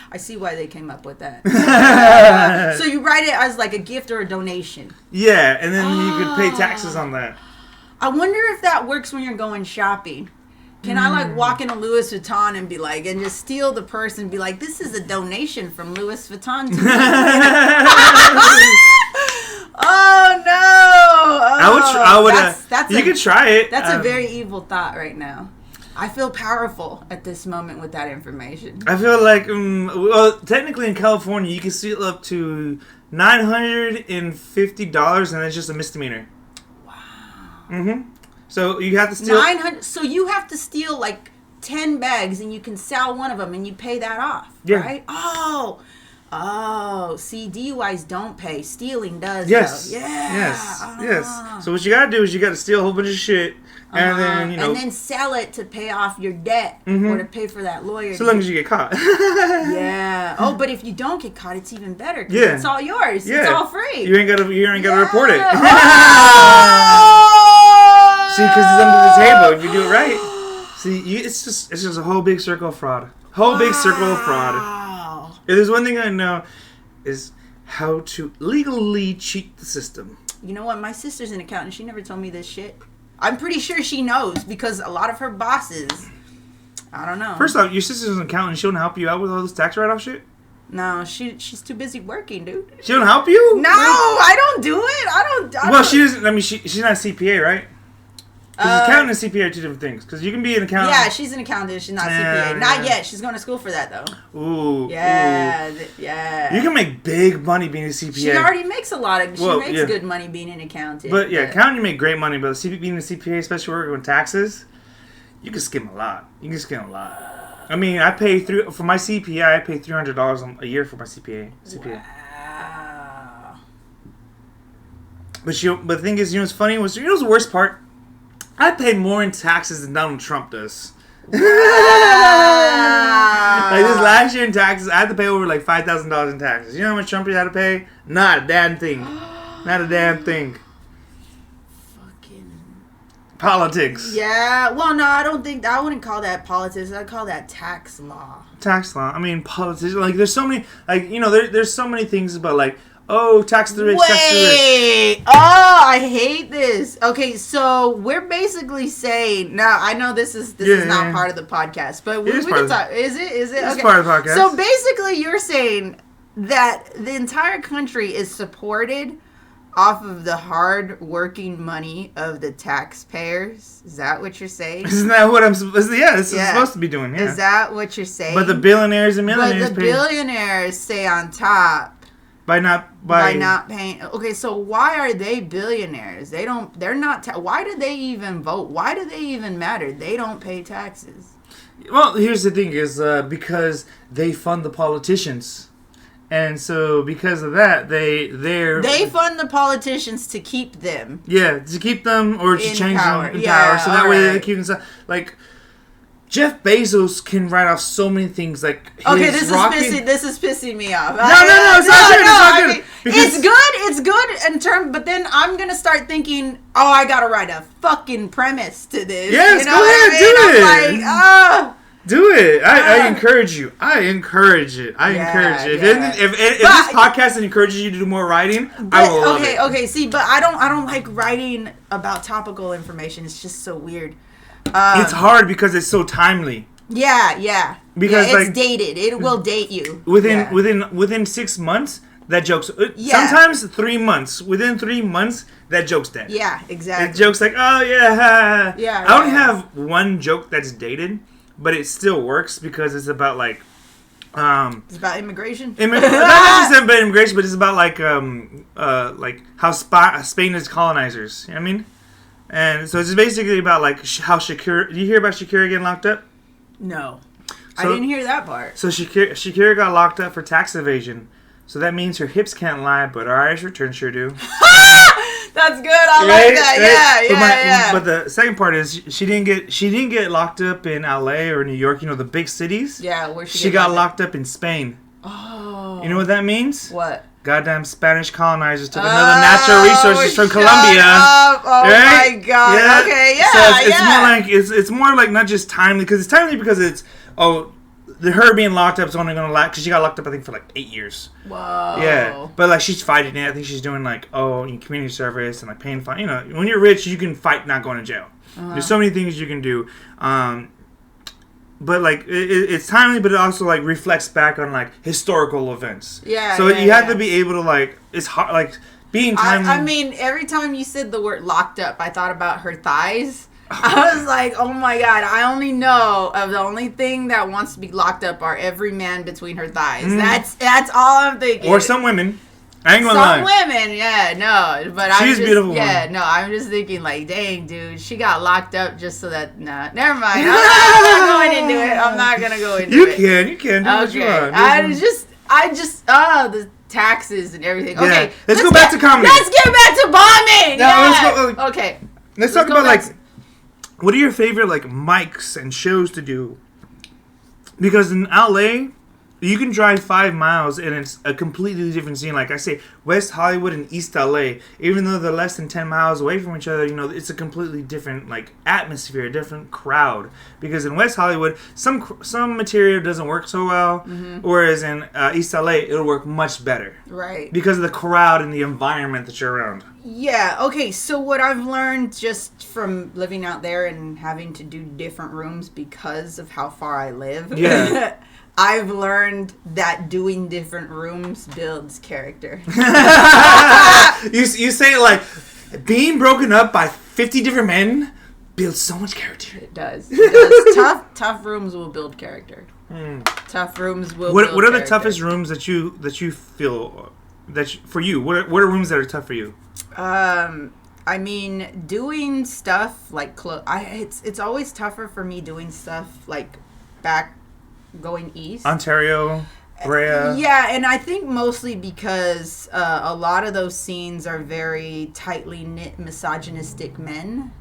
I see why they came up with that. So you write it as like a gift or a donation. Yeah, and then you could pay taxes on that. I wonder if that works when you're going shopping. Can I like walk into Louis Vuitton and be like, and just steal the purse and be like, this is a donation from Louis Vuitton to me? Oh no! I would. You could try it. That's a very evil thought right now. I feel powerful at this moment with that information. I feel like, well, technically in California, you can steal up to $950, and it's just a misdemeanor. Wow. Mm-hmm. So you have to steal 900. So you have to steal like 10 bags, and you can sell one of them, and you pay that off. Yeah. Right? Oh. See, DUIs don't pay. Stealing does. Yes. Though. Yeah. Yes. So what you gotta do is you gotta steal a whole bunch of shit. And then, and then sell it to pay off your debt or to pay for that lawyer. So long as you get caught. Yeah. Oh, but if you don't get caught, it's even better. Yeah. It's all yours. Yeah. It's all free. You ain't gotta report it. See, because it's under the table if you do it right. See, it's just a whole big circle of fraud. Big circle of fraud. If there's one thing I know is how to legally cheat the system. You know what? My sister's an accountant. She never told me this shit. I'm pretty sure she knows because a lot of her bosses, I don't know. First off, your sister's an accountant. She don't help you out with all this tax write-off shit? No, she's too busy working, dude. She don't help you? No, I don't do it. I don't. She doesn't. I mean, she's not a CPA, right? Because accountant and CPA are two different things. Because you can be an accountant. Yeah, she's an accountant. She's not CPA. Not yet. She's going to school for that, though. Ooh. Yeah. Yeah. You can make big money being a CPA. She already makes a lot of... She makes good money being an accountant. But accountant, you make great money. But being a CPA, especially working with taxes, you can skim a lot. I mean, I pay for my CPA, I pay $300 a year for my CPA. Wow. But the thing is, what's funny? What's the worst part? I pay more in taxes than Donald Trump does. Like this last year in taxes, I had to pay over like $5,000 in taxes. You know how much Trump had to pay? Not a damn thing. Not a damn thing. Fucking politics. Yeah. Well, no, I wouldn't call that politics. I'd call that tax law. Tax law. I mean, politics. Like, there's so many. Like, there's so many things about like. Oh, tax the rich, tax the rich. Oh, I hate this. Okay, so we're basically saying now. I know this is not part of the podcast, but we can talk. Is it? It's okay. part of the podcast. So basically, you're saying that the entire country is supported off of the hard-working money of the taxpayers. Is that what you're saying? Isn't that what I'm? Yeah, this is supposed to be doing. Yeah. Is that what you're saying? But the billionaires and millionaires. But the billionaires stay on top. By not paying. Okay, so why are they billionaires? They're not. Why do they even vote? Why do they even matter? They don't pay taxes. Well, here's the thing: is because they fund the politicians, and so because of that, they fund the politicians to keep them. Yeah, to keep them or to change power. them in power. So that way they keep them like. Jeff Bezos can write off so many things like this is pissing me off. No, it's not good. It's not good. It's good in terms, but then I'm gonna start thinking, I gotta write a fucking premise to this. Yes, go ahead, do it. I encourage you. I encourage it. If this podcast encourages you to do more writing, I will love it. Okay. See, but I don't like writing about topical information. It's just so weird. It's hard because it's so timely. Yeah. Because it's dated. It will date you. Within 6 months, that joke's... Sometimes 3 months. Within 3 months, that joke's dead. Yeah, exactly. That joke's like, oh, yeah. Yeah. I only have one joke that's dated, but it still works because it's about, like... it's about immigration? Not just about immigration, but it's about, like how Spain is colonizers. You know what I mean? And so it's basically about like how Shakira. Did you hear about Shakira getting locked up? No, I didn't hear that part. So Shakira got locked up for tax evasion. So that means her hips can't lie, but our IRS returns sure do. That's good. I like that. Yeah. But the second part is she didn't get locked up in LA or New York. You know, the big cities. Yeah, where she got locked up in Spain. Oh. You know what that means? What? Goddamn Spanish colonizers took another natural resources from Colombia. Up. Oh right? my god. Yeah. Okay. Yeah. So it's more like not just timely because it's timely because it's her being locked up is only going to last because she got locked up I think for like 8 years. Whoa. Yeah, but like she's fighting it. I think she's doing like community service and like paying fine. You know, when you're rich, you can fight not going to jail. There's so many things you can do. But like it's timely, but it also like reflects back on like historical events. Yeah. So you have to be able to like it's hard like being timely. I mean, every time you said the word locked up, I thought about her thighs. I was like, oh my god, I only know of the only thing that wants to be locked up are every man between her thighs. That's all I'm thinking. Or some women. I ain't gonna lie. Some women, yeah, no. But she's beautiful. Yeah, no, I'm just thinking like, dang, dude, she got locked up just so that, nah, never mind. I'm not going into it. I'm not going to go into it. You can. Do what you want. I just, the taxes and everything. Okay. Yeah. Let's go back to comedy. Let's get back to bombing. No, yeah. Let's go, okay. Let's talk about like, what are your favorite like mics and shows to do? Because in LA, you can drive 5 miles and it's a completely different scene. Like I say, West Hollywood and East LA, even though they're less than 10 miles away from each other, you know, it's a completely different like atmosphere, a different crowd. Because in West Hollywood, some material doesn't work so well, whereas in East LA, it'll work much better. Right. Because of the crowd and the environment that you're around. Yeah, okay, so what I've learned just from living out there and having to do different rooms because of how far I live. Yeah. I've learned that doing different rooms builds character. You say it like being broken up by 50 different men builds so much character. It does. Tough rooms will build character. Tough rooms will. What are the toughest rooms that you feel for you? What are rooms that are tough for you? I mean, doing stuff like it's always tougher for me doing stuff like going east. Ontario, Brea. Yeah, and I think mostly because a lot of those scenes are very tightly knit misogynistic men.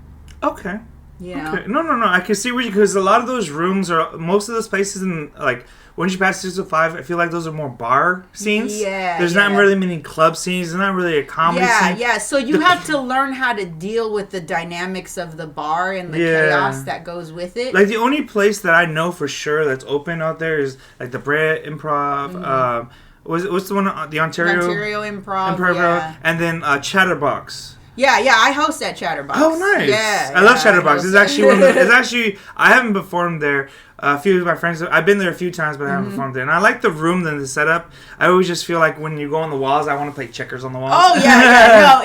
Okay. Yeah. Okay. No. I can see because a lot of those rooms most of those places in like once you pass 605, I feel like those are more bar scenes. Yeah. There's not really many club scenes. There's not really a comedy scene. Yeah. So you have to learn how to deal with the dynamics of the bar and the chaos that goes with it. Like the only place that I know for sure that's open out there is like the Brea Improv. What's the one? The Ontario Improv. Yeah. And then Chatterbox. Yeah, I host at Chatterbox. Oh, nice. Yeah, I love Chatterbox. It's actually I haven't performed there. A few of my friends, I've been there a few times, but I haven't performed there. And I like the room and the setup. I always just feel like when you go on the walls, I want to play checkers on the walls. Oh, yeah.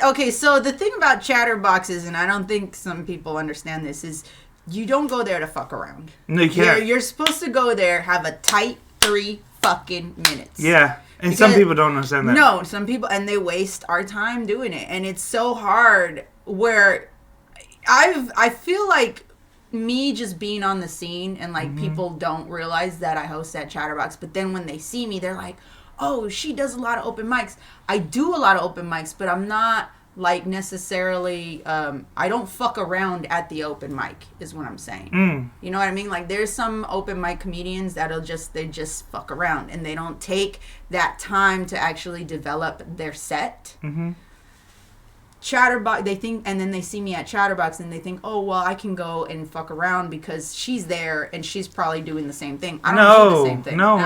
No, okay, so the thing about Chatterbox is, and I don't think some people understand this, is you don't go there to fuck around. No, you can't. You're supposed to go there, have a tight 3 fucking minutes. Yeah. And because some people don't understand that. No, some people, and they waste our time doing it. And it's so hard where I feel like me just being on the scene and like people don't realize that I host at Chatterbox. But then when they see me, they're like, oh, she does a lot of open mics. I do a lot of open mics, but I'm not like necessarily, I don't fuck around at the open mic is what I'm saying. You know what I mean? Like there's some open mic comedians they just fuck around and they don't take that time to actually develop their set. Chatterbox, they think, and then they see me at Chatterbox and they think, oh, well, I can go and fuck around because she's there and she's probably doing the same thing. I don't do the same thing. No.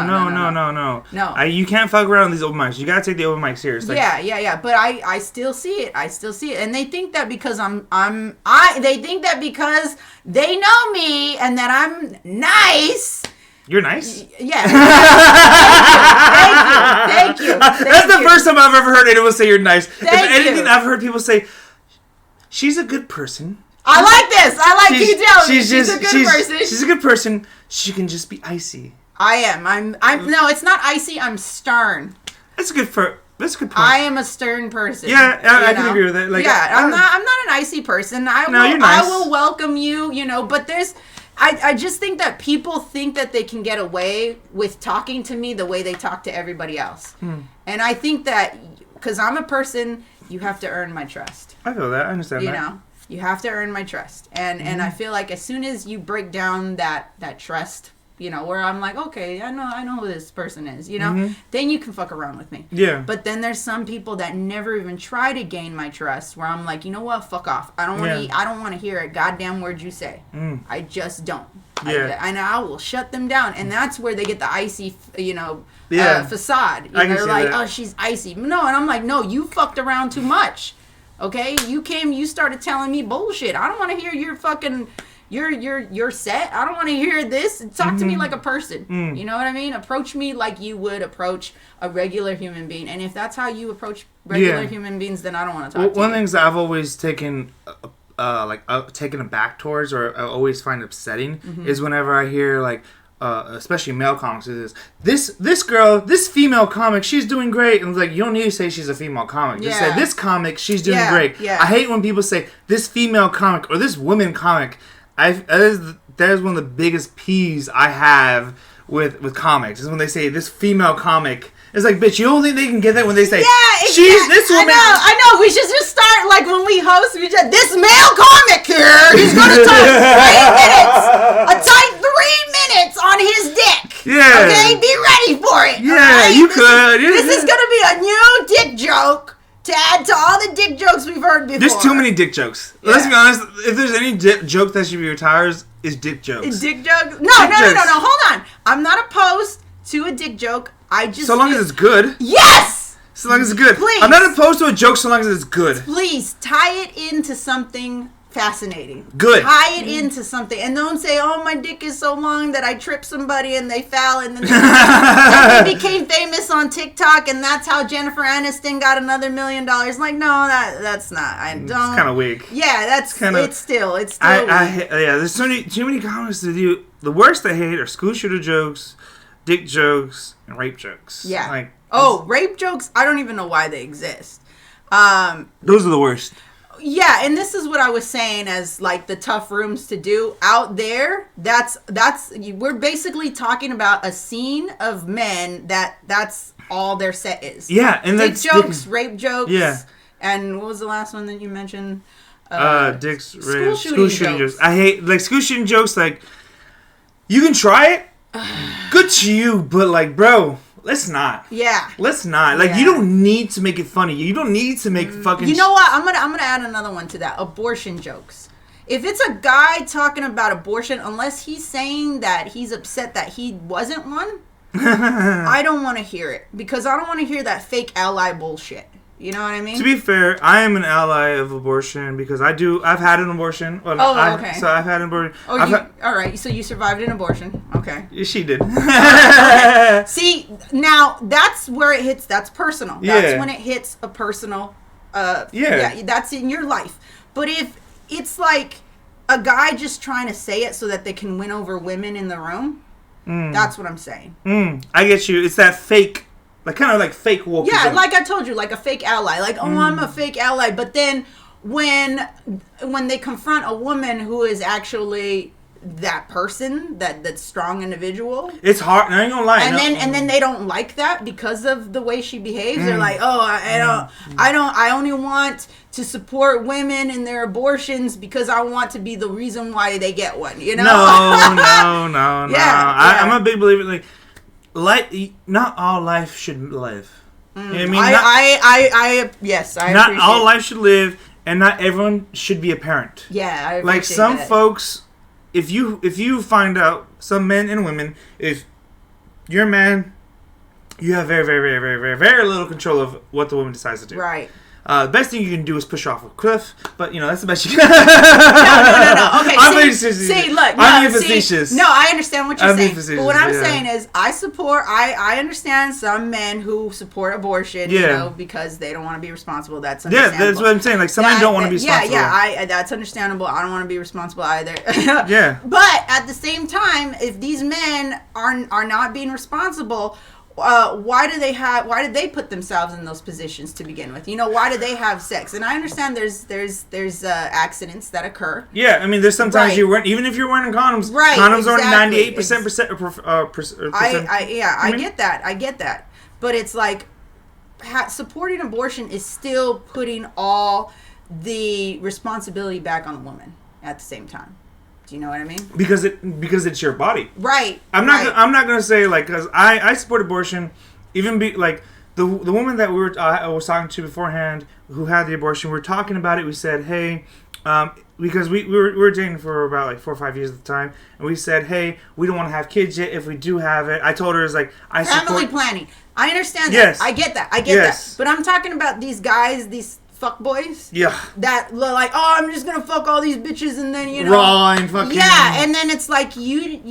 You can't fuck around these open mics. You gotta take the open mic serious. Like, yeah. But I still see it. And they think that because they think that because they know me and that I'm nice. You're nice? Yeah. Thank you. That's the first time I've ever heard anyone say you're nice. If anything, I've heard people say, she's a good person. I like this. I like you telling me she's a good person. She's a good person. She can just be icy. I am. No, it's not icy. I'm stern. That's a good point. I am a stern person. Yeah, I can agree with that. Like, I'm not an icy person. You're nice. I will welcome you, but there's... I just think that people think that they can get away with talking to me the way they talk to everybody else. And I think that because I'm a person You have to earn my trust. I feel that. I understand that. You know, you have to earn my trust. And I feel like as soon as you break down that trust, you know, where I'm like, okay, I know who this person is, you know, then you can fuck around with me. Yeah. But then there's some people that never even try to gain my trust, where I'm like, you know what, fuck off. I don't want to hear a goddamn word you say. I just don't. Yeah. And I will shut them down. And that's where they get the icy, you know, facade. You know, they're like, oh, she's icy. No, and I'm like, no, you fucked around too much. Okay? You started telling me bullshit. I don't want to hear your fucking... You're set. I don't want to hear this. Talk to me like a person. You know what I mean? Approach me like you would approach a regular human being. And if that's how you approach regular human beings, then I don't want to talk to you. One of the things that I've always taken taken aback towards, or I always find upsetting, is whenever I hear like, especially male comics, is this girl, this female comic, she's doing great, and it's like, you don't need to say she's a female comic. Just say this comic, she's doing great. I hate when people say this female comic or this woman comic. That is one of the biggest peeves I have with comics, is when they say this female comic. It's like, bitch, you don't think they can get that when they say, she's this woman? I know. We should just start, like, when we host, this male comic here, he's going to talk 3 minutes, a tight 3 minutes on his dick. Yeah. Okay? Be ready for it. Yeah, right? you could. This is going to be a new dick joke to add to all the dick jokes we've heard before. There's too many dick jokes. Yeah. Let's be honest. If there's any joke that should be retired, is dick jokes. Dick jokes? No. Hold on. I'm not opposed to a dick joke. So long as it's good. Yes! So long as it's good. Please. I'm not opposed to a joke so long as it's good. Please, tie it into something fascinating. Good. Tie it into something. And don't say, oh, my dick is so long that I tripped somebody and they fell and then they became famous on TikTok, and that's how Jennifer Aniston got another $1 million. Like, no, that's not. I don't. It's kind of weak. Yeah, it's still weak. There's too many comments to do. The worst I hate are school shooter jokes, dick jokes, and rape jokes. Yeah. Like, rape jokes, I don't even know why they exist. Those are the worst. Yeah, and this is what I was saying as, like, the tough rooms to do out there. We're basically talking about a scene of men that's all their set is. Yeah, and dick jokes, rape jokes. Yeah. And what was the last one that you mentioned? Dicks, rape, school shooting jokes. I hate, like, school shooting jokes, like, you can try it. Good to you, but, like, bro, let's not. Yeah. Let's not. Like, you don't need to make it funny. You don't need to make fucking... You know what? I'm gonna add another one to that. Abortion jokes. If it's a guy talking about abortion, unless he's saying that he's upset that he wasn't one, I don't want to hear it. Because I don't want to hear that fake ally bullshit. You know what I mean? To be fair, I am an ally of abortion because I've had an abortion. Well, okay. So I've had an abortion. All right. So you survived an abortion. Okay. She did. Okay. See, now that's where it hits. That's personal. That's when it hits a personal. That's in your life. But if it's like a guy just trying to say it so that they can win over women in the room, that's what I'm saying. I get you. It's that fake. Like, kind of like fake wokeism. Yeah, like I told you, like a fake ally. Like, I'm a fake ally. But then when they confront a woman who is actually that person, that strong individual, it's hard. I ain't gonna lie. And then they don't like that because of the way she behaves. They're like, oh, I only want to support women in their abortions because I want to be the reason why they get one. You know? No. Yeah. I'm a big believer. Like, not all life should live. You know what I mean? Yes, I not appreciate all life should live, and not everyone should be a parent. Yeah, I appreciate like some that. folks, if you find out, some men and women, if you're a man, you have very, very, very, very, very, very little control of what the woman decides to do. Right. The best thing you can do is push off a cliff, but that's the best you can. No. Okay, I'm being facetious. No, I understand what you're saying. Facetious, but what I'm saying is, I understand some men who support abortion, because they don't want to be responsible. That's understandable. Yeah, that's what I'm saying. Like, some men don't want to be responsible. Yeah, that's understandable. I don't want to be responsible either. Yeah. But at the same time, if these men are not being responsible, why did they put themselves in those positions to begin with? Why did they have sex? And I understand there's accidents that occur. Yeah, I mean, there's sometimes even if you're wearing condoms, condoms are 98%. I get that. But it's like, supporting abortion is still putting all the responsibility back on the woman at the same time. Do you know what I mean? Because it's your body, right? I'm not gonna say like, because I support abortion, even like the woman that I was talking to beforehand who had the abortion. We were talking about it. We said, hey, because we were dating for about like 4 or 5 years at the time, and we said, hey, we don't want to have kids yet. If we do have it, I told her, it's like, family planning. I understand that. Yes. I get that. That. But I'm talking about these guys, these fuck boys. Yeah. That like, oh, I'm just gonna fuck all these bitches, and then raw and fucking. Yeah, and then it's like you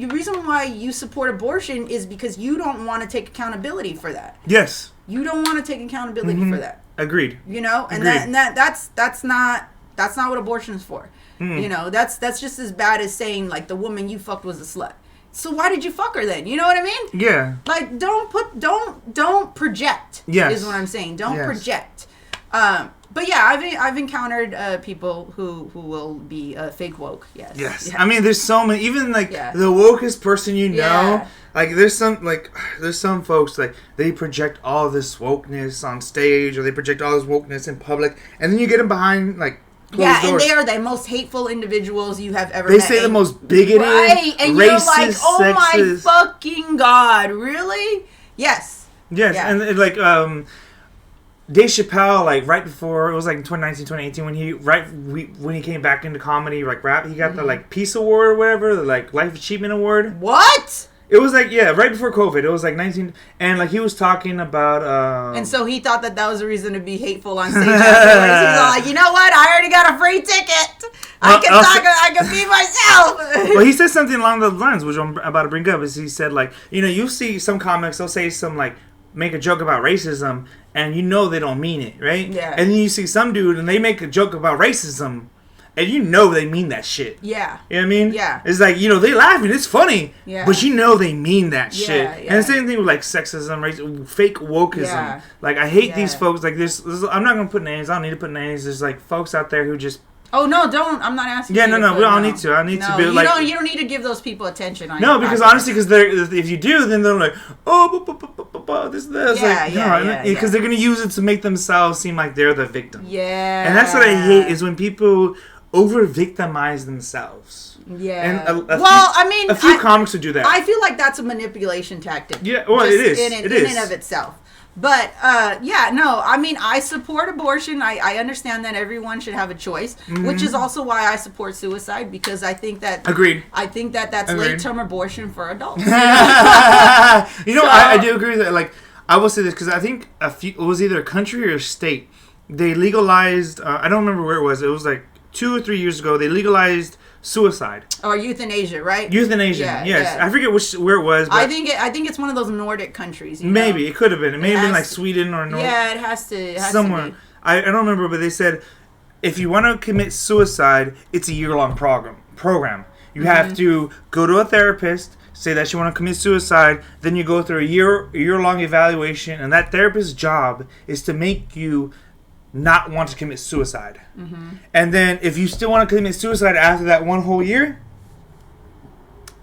reason why you support abortion is because you don't want to take accountability for that. Yes. You don't want to take accountability for that. Agreed. And that's not what abortion is for. That's just as bad as saying like the woman you fucked was a slut. So why did you fuck her then? You know what I mean? Yeah. Like don't project. Yes. Is what I'm saying. Don't project. But yeah, I've encountered people who will be fake woke. Yes. I mean, there's so many. Even like the wokest person like there's some folks like they project all this wokeness on stage, or they project all this wokeness in public, and then you get them behind like. Yeah, and they are the most hateful individuals you have ever met. They say the most bigoted, and racist, you're like, oh sexist. My fucking God, really? Yes. And like Dave Chappelle, like right before, it was like in 2019, 2018, when he came back into comedy, like rap, he got the like Peace Award or whatever, the like Life Achievement Award. What? It was like, right before COVID. It was like 19, and like he was talking about. And so he thought that was a reason to be hateful on stage afterwards. He's all like, you know what? I already got a free ticket. I can be myself. Well, he said something along those lines, which I'm about to bring up. Is he said like, you see some comics, they'll say some like, make a joke about racism, and they don't mean it, right? Yeah. And then you see some dude, and they make a joke about racism, and they mean that shit. Yeah. You know what I mean? Yeah. It's like, they laughing, it's funny, yeah. but they mean that shit. Yeah. And the same thing with like sexism, racism, fake wokeism. Yeah. Like, I hate these folks. Like, there's, I'm not going to put names, I don't need to put names. There's like folks out there who just... Oh, no, don't. I'm not asking you. Yeah, we don't need to. I need to be like... You don't need to give those people attention. No, because honestly, because if you do, then they're like, this. Yeah, because they're going to use it to make themselves seem like they're the victim. Yeah. And that's what I hate, is when people over-victimize themselves. Yeah. And a few comics would do that. I feel like that's a manipulation tactic. Yeah, well, it is. In and of itself. But, I support abortion. I understand that everyone should have a choice, which is also why I support suicide, because I think that... Agreed. I think that's late-term abortion for adults. I do agree with that. Like, I will say this, because I think it was either a country or a state. They legalized, I don't remember where it was like 2 or 3 years ago, they legalized suicide. Or euthanasia, right? Euthanasia, yes. Yeah. I forget where it was. But I think it's one of those Nordic countries. Maybe. It could have been. It may have been like Sweden or Norway. Yeah, it has to. Somewhere. I don't remember, but they said if you want to commit suicide, it's a year-long program. You have to go to a therapist, say that you want to commit suicide, then you go through a year-long evaluation, and that therapist's job is to make you not want to commit suicide. And then if you still want to commit suicide after that one whole year,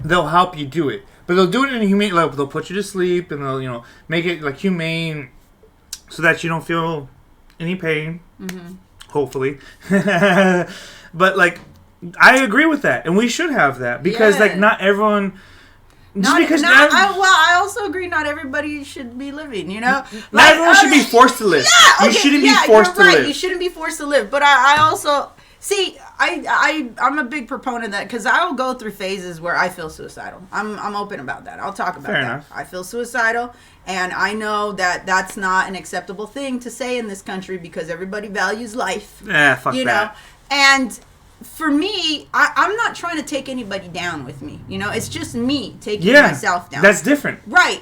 they'll help you do it. But they'll do it in a humane, like they'll put you to sleep, and they'll make it like humane so that you don't feel any pain. Hopefully. But like, I agree with that, and we should have that, because like not everyone... I also agree. Not everybody should be living. Not everyone should be forced to live. Yeah, you shouldn't be forced to live. You shouldn't be forced to live. But I also see. I'm a big proponent of that, because I will go through phases where I feel suicidal. I'm open about that. I'll talk about Fair that. Enough. I feel suicidal, and I know that that's not an acceptable thing to say in this country, because everybody values life. Fuck that. And for me, I'm not trying to take anybody down with me. It's just me taking myself down. That's different. Right.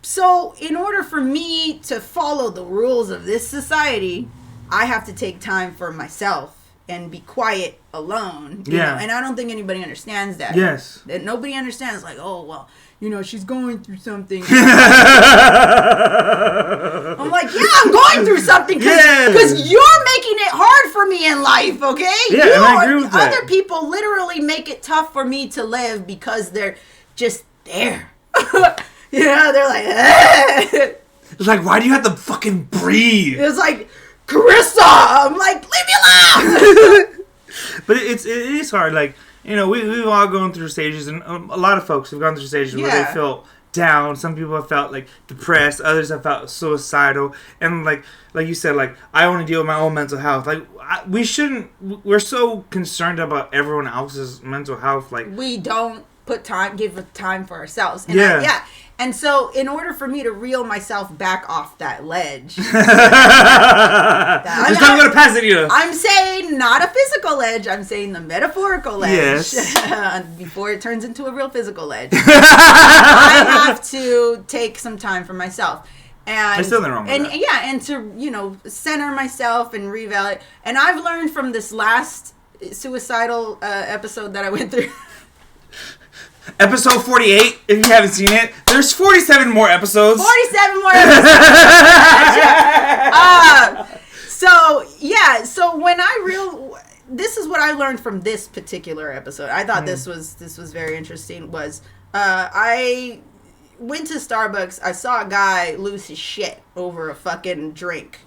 So in order for me to follow the rules of this society, I have to take time for myself and be quiet alone. You know? And I don't think anybody understands that. Yes. That nobody understands, like, oh, well, she's going through something. I'm like, I'm going through something, because you're making it hard for me in life, okay? Yeah, and I agree with that. Other people literally make it tough for me to live because they're just there. They're like, It's like, why do you have to fucking breathe? It was like, Carissa! I'm like, leave me alone! But it is hard. Like, you know, we've all gone through stages, and a lot of folks have gone through stages where they feel down. Some people have felt like depressed. Others have felt suicidal. And like you said, like, I only deal with my own mental health. Like, we're so concerned about everyone else's mental health. Like, we don't give time for ourselves. And and so in order for me to reel myself back off that ledge, I'm going to pass it, you know. I'm saying not a physical ledge. I'm saying the metaphorical ledge. Yes. Before it turns into a real physical ledge. I have to take some time for myself. And there's still nothing wrong with that. And to, you know, center myself and revalidate. And I've learned from this last suicidal episode that I went through. Episode 48, if you haven't seen it, there's 47 more episodes. 47 more episodes. So when this is what I learned from this particular episode. I thought this was very interesting. I went to Starbucks. I saw a guy lose his shit over a fucking drink,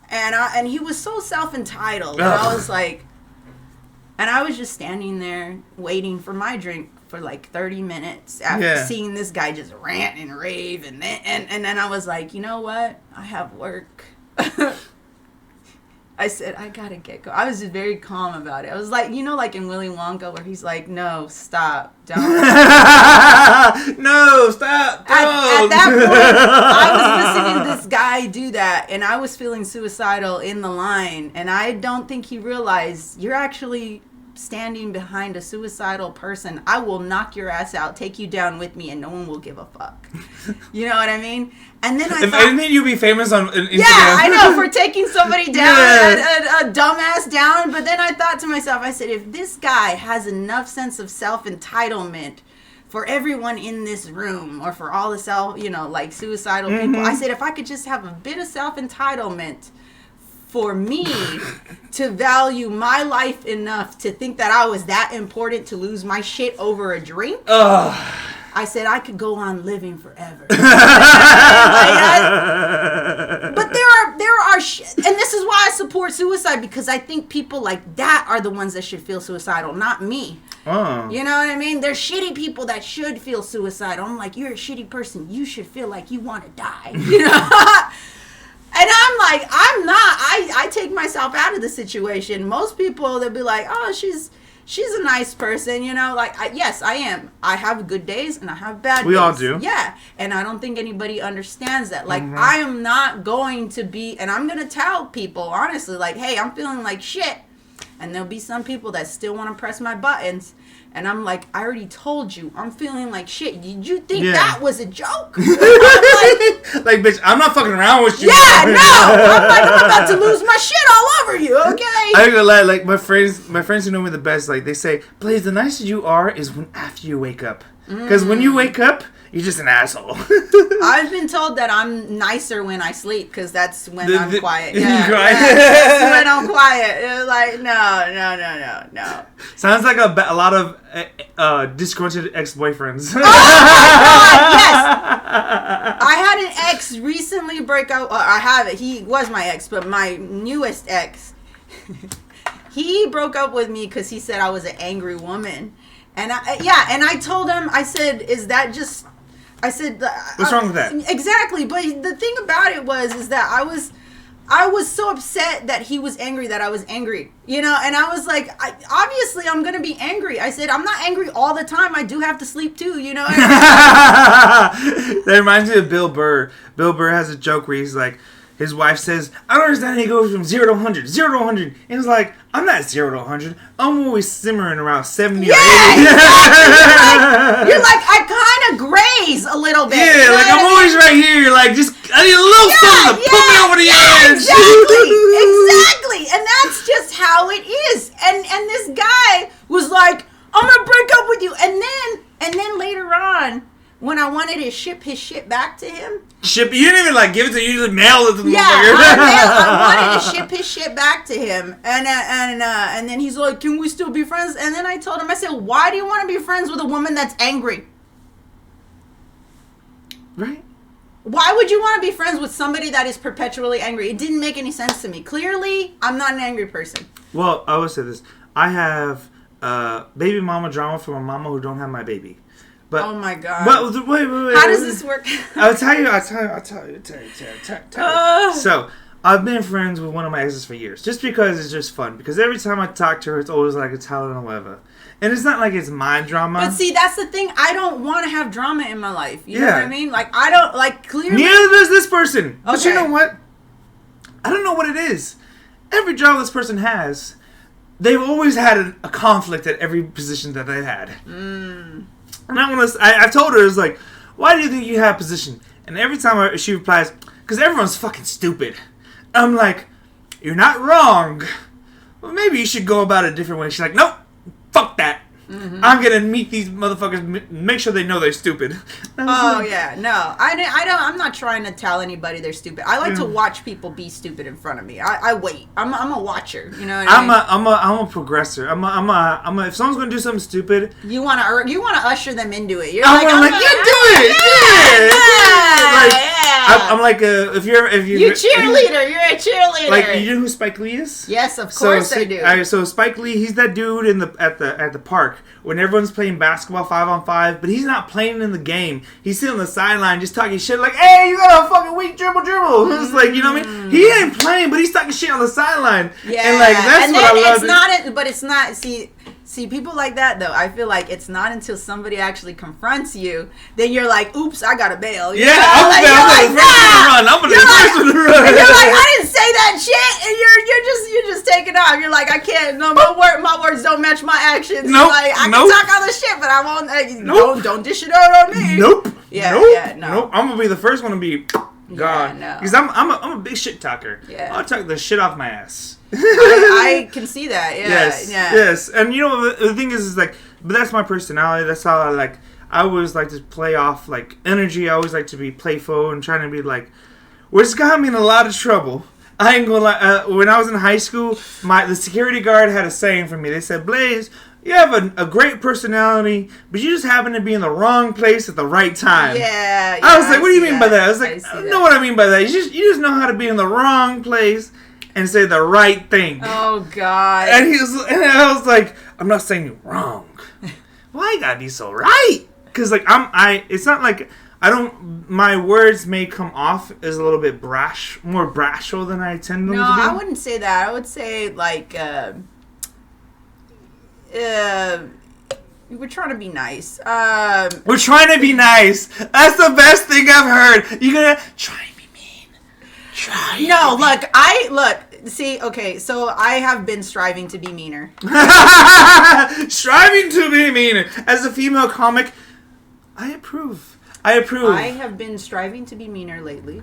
and he was so self-entitled. And I was like, and I was just standing there waiting for my drink for like 30 minutes after seeing this guy just rant and rave, and then I was like, you know what? I have work. I said, I gotta get going. I was just very calm about it. I was like, you know, like in Willy Wonka where he's like, no, stop, don't. No, stop, don't. At that point, I was listening to this guy do that, and I was feeling suicidal in the line, and I don't think he realized you're actually standing behind a suicidal person. I will knock your ass out, take you down with me, and no one will give a fuck. You know what I mean? And then I thought, you'd be famous on Instagram. Yeah, I know, for taking somebody down, a dumbass down. But then I thought to myself, I said, if this guy has enough sense of self-entitlement for everyone in this room, or for all the suicidal people, I said, if I could just have a bit of self-entitlement for me to value my life enough to think that I was that important to lose my shit over a drink. I said I could go on living forever. But there are and this is why I support suicide, because I think people like that are the ones that should feel suicidal, not me. You know what I mean? There's shitty people that should feel suicidal. I'm like, you're a shitty person. You should feel like you want to die. You know? And I'm like, I'm not. I take myself out of the situation. Most people, they'll be like, oh, she's a nice person, you know. Like, yes, I am. I have good days and I have bad days. We all do. Yeah. And I don't think anybody understands that. Like, I am not going to be, and I'm going to tell people, honestly, like, hey, I'm feeling like shit. And there'll be some people that still want to press my buttons. And I'm like, I already told you, I'm feeling like shit. Did you think that was a joke? Like, bitch, I'm not fucking around with you. Yeah, no. I'm about to lose my shit all over you, okay? I ain't gonna lie, like, my friends who know me the best, like, they say, Blaize, the nicer you are is after you wake up. Because when you wake up, you're just an asshole. I've been told that I'm nicer when I sleep, because that's when I'm quiet. Yeah, that's when I'm quiet. It's like, no. Sounds like a lot of disgruntled ex-boyfriends. Oh my God, yes! I had an ex recently break up. I have it. He was my ex, but my newest ex, he broke up with me because he said I was an angry woman. And I told him, I said, is that just... I said, what's wrong with that? Exactly, but the thing about it is that I was so upset that he was angry that I was angry, you know. And I was like, obviously I'm gonna be angry. I said, I'm not angry all the time. I do have to sleep too, you know. That reminds me of Bill Burr. Bill Burr has a joke where he's like, his wife says, I don't understand how he goes from 0 to 100, 0 to 100. And he's like, I'm not 0 to 100. I'm always simmering around 70 or 80. Exactly. You're like, I kind of graze a little bit. Yeah, like I'm always right here. Like, just, I need a little something to put me over the edge. Exactly. And that's just how it is. And this guy was like, I'm going to break up with you. And then later on, when I wanted to ship his shit back to him. You didn't even like give it to you, you just mail it to the I wanted to ship his shit back to him. And then he's like, can we still be friends? And then I told him, I said, why do you want to be friends with a woman that's angry? Right. Why would you want to be friends with somebody that is perpetually angry? It didn't make any sense to me. Clearly, I'm not an angry person. Well, I will say this. I have baby mama drama from a mama who don't have my baby. But, oh my God. But, wait. How does this work? I'll tell you. So, I've been friends with one of my exes for years. Just because it's just fun. Because every time I talk to her, it's always like a telenovela. And it's not like it's my drama. But see, that's the thing. I don't want to have drama in my life. You know what I mean? Like, I don't, like, clearly. Neither does this person. Okay. But you know what? I don't know what it is. Every job this person has, they've always had a conflict at every position that they've had. And I've told her, it's like, why do you think you have a position? And every time she replies, because everyone's fucking stupid. I'm like, you're not wrong. Well, maybe you should go about it a different way. She's like, nope, fuck that. I'm gonna meet these motherfuckers, make sure they know they're stupid. Oh yeah, no, I don't. I'm not trying to tell anybody they're stupid. I like to watch people be stupid in front of me. I wait. I'm a watcher. You know what I mean? I'm a progressor. If someone's gonna do something stupid, you wanna usher them into it. You're I'm like you do it. I'm like if you're cheerleader. You're a cheerleader. Like, you know who Spike Lee is? Yes, of course I do. So Spike Lee, he's that dude at the park when everyone's playing basketball 5-on-5, but he's not playing in the game. He's sitting on the sideline just talking shit like, "Hey, you got a fucking weak dribble." It's like, you know what I mean? He ain't playing, but he's talking shit on the sideline. Yeah, and like that's what I love. But it's not. See, people like that, though, I feel like it's not until somebody actually confronts you, then you're like, oops, I gotta bail. I'm the first one to run. I'm the first one to run. And you're like, I didn't say that shit, and you're just taking off. You're like, I can't, no, my words don't match my actions. Nope. Like, I can talk all this shit, but I won't, don't dish it out on me. Nope. No. I'm gonna be the first one to be gone. Because I'm a big shit talker. Yeah. I'll talk the shit off my ass. I can see that. Yeah. Yes. And you know, the thing is like, but that's my personality. That's how I always like to play off like energy. I always like to be playful and trying to be like, which got me in a lot of trouble. I ain't gonna lie. When I was in high school, the security guard had a saying for me. They said, "Blaize, you have a great personality, but you just happen to be in the wrong place at the right time." Yeah. I was like, "What do you mean by that?" I was like, "I don't know what I mean by that. You just know how to be in the wrong place and say the right thing." Oh God. And I was like, "I'm not saying you're wrong. Why you gotta be so right?" Because like it's not like my words may come off as a little bit more brashful than I tend them to be. No, I wouldn't say that. I would say like, we're trying to be nice. We're trying to be nice. That's the best thing I've heard. You're gonna try and be mean. See, okay, so I have been striving to be meaner. Striving to be meaner. As a female comic, I approve. I have been striving to be meaner lately.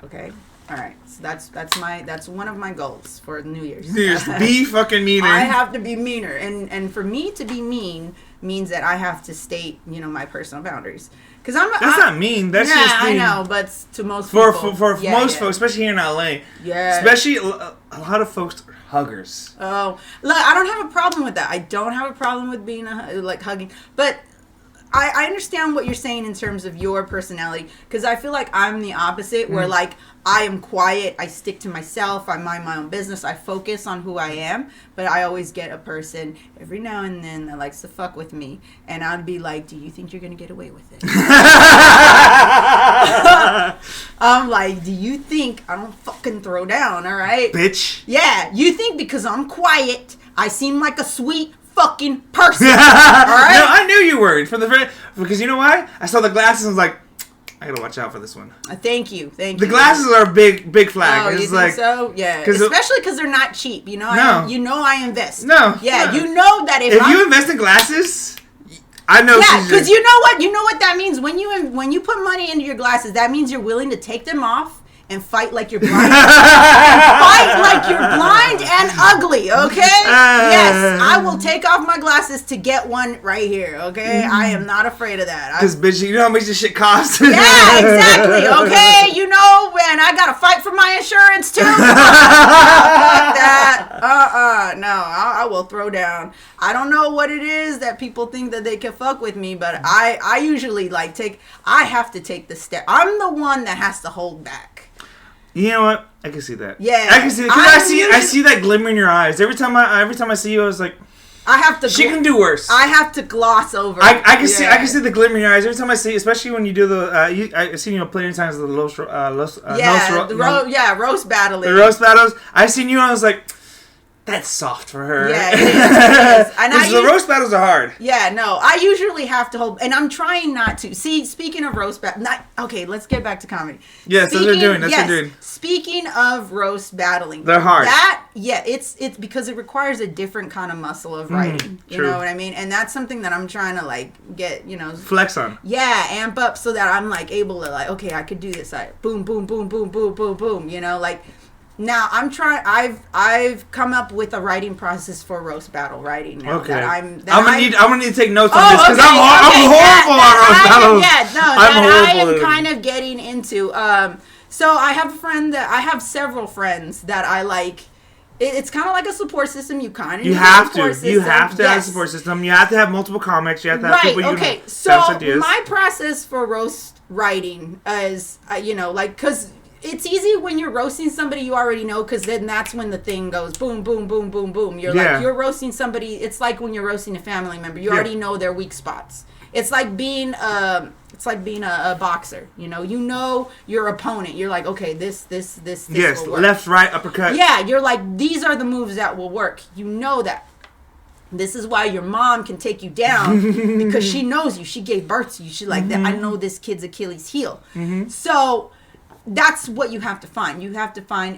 Okay. All right. So that's one of my goals for New Year's. Be fucking meaner. I have to be meaner, and for me to be mean means that I have to state, my personal boundaries. Because that's not mean. That's just I know, but to most people, for most folks, especially here in LA. Yeah. Especially a lot of folks are huggers. Oh, look, I don't have a problem with that. I don't have a problem with being hugging, but I understand what you're saying in terms of your personality, because I feel like I'm the opposite, where like I am quiet, I stick to myself, I mind my own business, I focus on who I am, but I always get a person every now and then that likes to fuck with me, and I'd be like, do you think you're gonna get away with it? I'm like, do you think I don't fucking throw down, alright? Bitch. Yeah, you think because I'm quiet, I seem like a sweet fucking person. All right? No, I knew you were because you know why? I saw the glasses and was like, I gotta watch out for this one. Thank you. The glasses are a big flag. Oh, it's you think so? Yeah. Especially because they're not cheap. You know. No. I invest. No. Yeah. No. You know that if you invest in glasses, I know. Yeah, because you know what that means when you put money into your glasses. That means you're willing to take them off and fight like you're blind. Fight like you're blind and ugly, okay? Yes, I will take off my glasses to get one right here, okay? I am not afraid of that. Because, bitch, you know how much this shit costs? Yeah, exactly, okay? You know, when I gotta fight for my insurance, too? Fuck that. No, I will throw down. I don't know what it is that people think that they can fuck with me, but I usually, like, I have to take the step. I'm the one that has to hold back. You know what? I can see that. Yeah, I can see it. Because I see that glimmer in your eyes. Every time I see you, I was like, I have to. She can do worse. I have to gloss over. I can see the glimmer in your eyes every time I see, especially when you do the. I've seen you plenty of times the roast battling. The roast battles. I've seen you and I was like, that's soft for her. Yeah, it is. And the roast battles are hard. Yeah, no, I usually have to hold, and I'm trying not to. See, speaking of roast battle, okay, let's get back to comedy. Yes, that's what they're doing. Speaking of roast battling, they're hard. It's because it requires a different kind of muscle of writing. You know what I mean? And that's something that I'm trying to like get, flex on. Yeah, amp up so that I'm like able to like, okay, I could do this. Like boom, boom, boom, boom, boom, boom, boom. Like. Now I'm trying. I've come up with a writing process for roast battle writing. Now okay. I'm gonna need to take notes on this because I'm horrible on roast battles. I'm kind of getting into. So I have several friends that I like. It's kind of like a support system. You have to have a support system. You have to have multiple comics. You have to have people you can bounce ideas. My process for roast writing is because. It's easy when you're roasting somebody you already know, because then that's when the thing goes boom, boom, boom, boom, boom. You're roasting somebody. It's like when you're roasting a family member. You already know their weak spots. It's like being a boxer. You know your opponent. You're like, okay, this yes, will work. Left, right, uppercut. Yeah, you're like, these are the moves that will work. You know that. This is why your mom can take you down because she knows you. She gave birth to you. She's like, I know this kid's Achilles heel. So. That's what you have to find.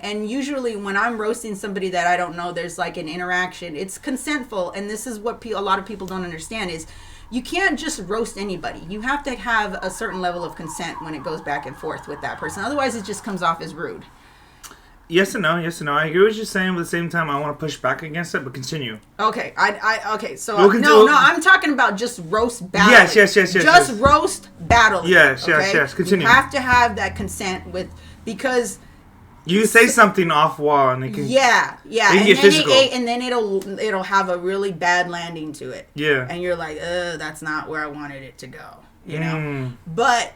And usually when I'm roasting somebody that I don't know, there's like an interaction. It's consentful, and this is what a lot of people don't understand is you can't just roast anybody. You have to have a certain level of consent when it goes back and forth with that person. Otherwise, it just comes off as rude. Yes and no. I agree with what you're saying, but at the same time, I want to push back against it, but continue. Okay, I'm talking about just roast battling. Yes. Just roast battling. Yes. Continue. You have to have that consent because you say something off wall and it can and then it'll have a really bad landing to it. Yeah, and you're like, that's not where I wanted it to go. But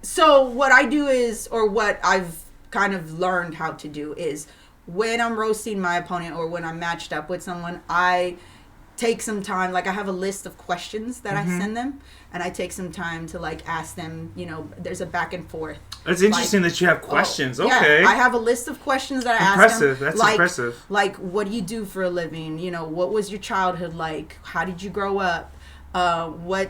so what I do is, or what I've kind of learned how to do is, when I'm roasting my opponent or when I'm matched up with someone, I take some time. Like, I have a list of questions that I send them, and I take some time to like ask them. There's a back and forth. It's interesting that you have questions. Okay. Yeah, I have a list of questions that I ask them. That's impressive. Like, what do you do for a living? What was your childhood like? How did you grow up? What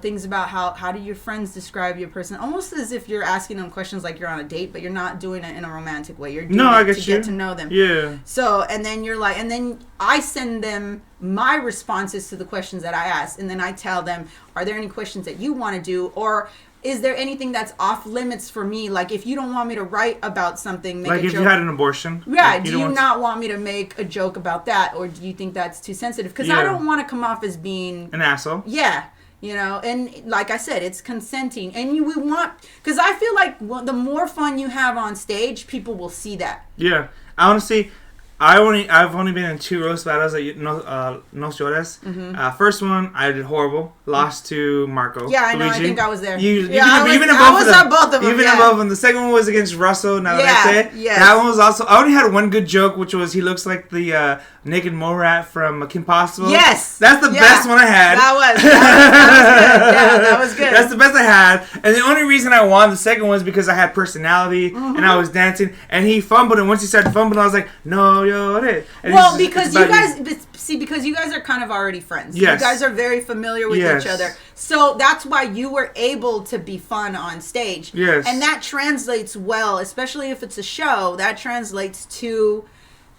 things about how do your friends describe your person, almost as if you're asking them questions like you're on a date, but you're not doing it in a romantic way. You're doing it to get to know them. Yeah. So and then I send them my responses to the questions that I ask, and then I tell them, are there any questions that you want to do, or is there anything that's off limits for me? Like, if you don't want me to write about something, make a joke. Like if you had an abortion. Yeah, do you not want me to make a joke about that? Or do you think that's too sensitive? Because I don't want to come off as being... an asshole. Yeah. And like I said, it's consenting. And we want... Because I feel like the more fun you have on stage, people will see that. Yeah. I want to see... I've only been in 2 roast battles at Nos Llores. First one, I did horrible. Lost to Marco. Yeah, I know. I think I was there. You've been in both of them. You've been in both of them. The second one was against Russell. Now that I say it. Yes. That one was also... I only had one good joke, which was he looks like the naked mole rat from Kim Possible. Yes. That's the best one I had. That was good. Yeah, that was good. That's the best I had. And the only reason I won the second one was because I had personality and I was dancing. And he fumbled. And once he started fumbling, I was like, no, well, because you guys are kind of already friends. Yes. You guys are very familiar with each other. So that's why you were able to be fun on stage. Yes. And that translates well, especially if it's a show, that translates to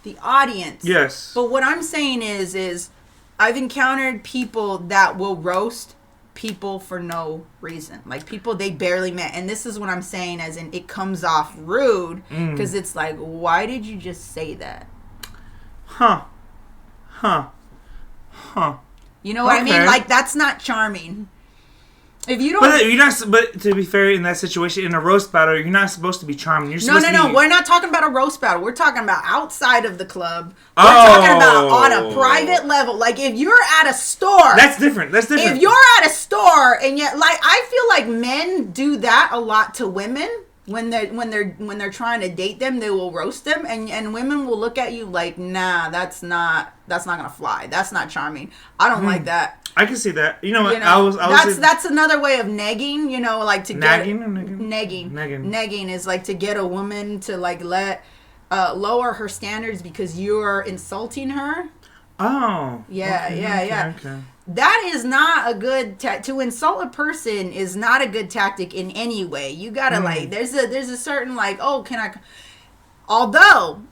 the audience. Yes. But what I'm saying is I've encountered people that will roast people for no reason. Like, people they barely met. And this is what I'm saying, as in it comes off rude, because it's like, why did you just say that? Huh. You know what I mean? Like, that's not charming. If you don't, but to be fair, in that situation, in a roast battle, you're not supposed to be charming. You're supposed no. We're not talking about a roast battle. We're talking about outside of the club. We're talking about on a private level. Like, if you're at a store, that's different. If you're at a store and yet, like, I feel like men do that a lot to women. When they're trying to date them, they will roast them, and women will look at you like, nah, that's not gonna fly. That's not charming. I don't like that. I can see that. You know what? That's another way of negging. You know, like to nagging get or negging? Negging is like to get a woman to like lower her standards because you're insulting her. Oh. Yeah. Okay. That is not a good to insult a person is not a good tactic in any way. You gotta like there's a certain like, oh, can I? Although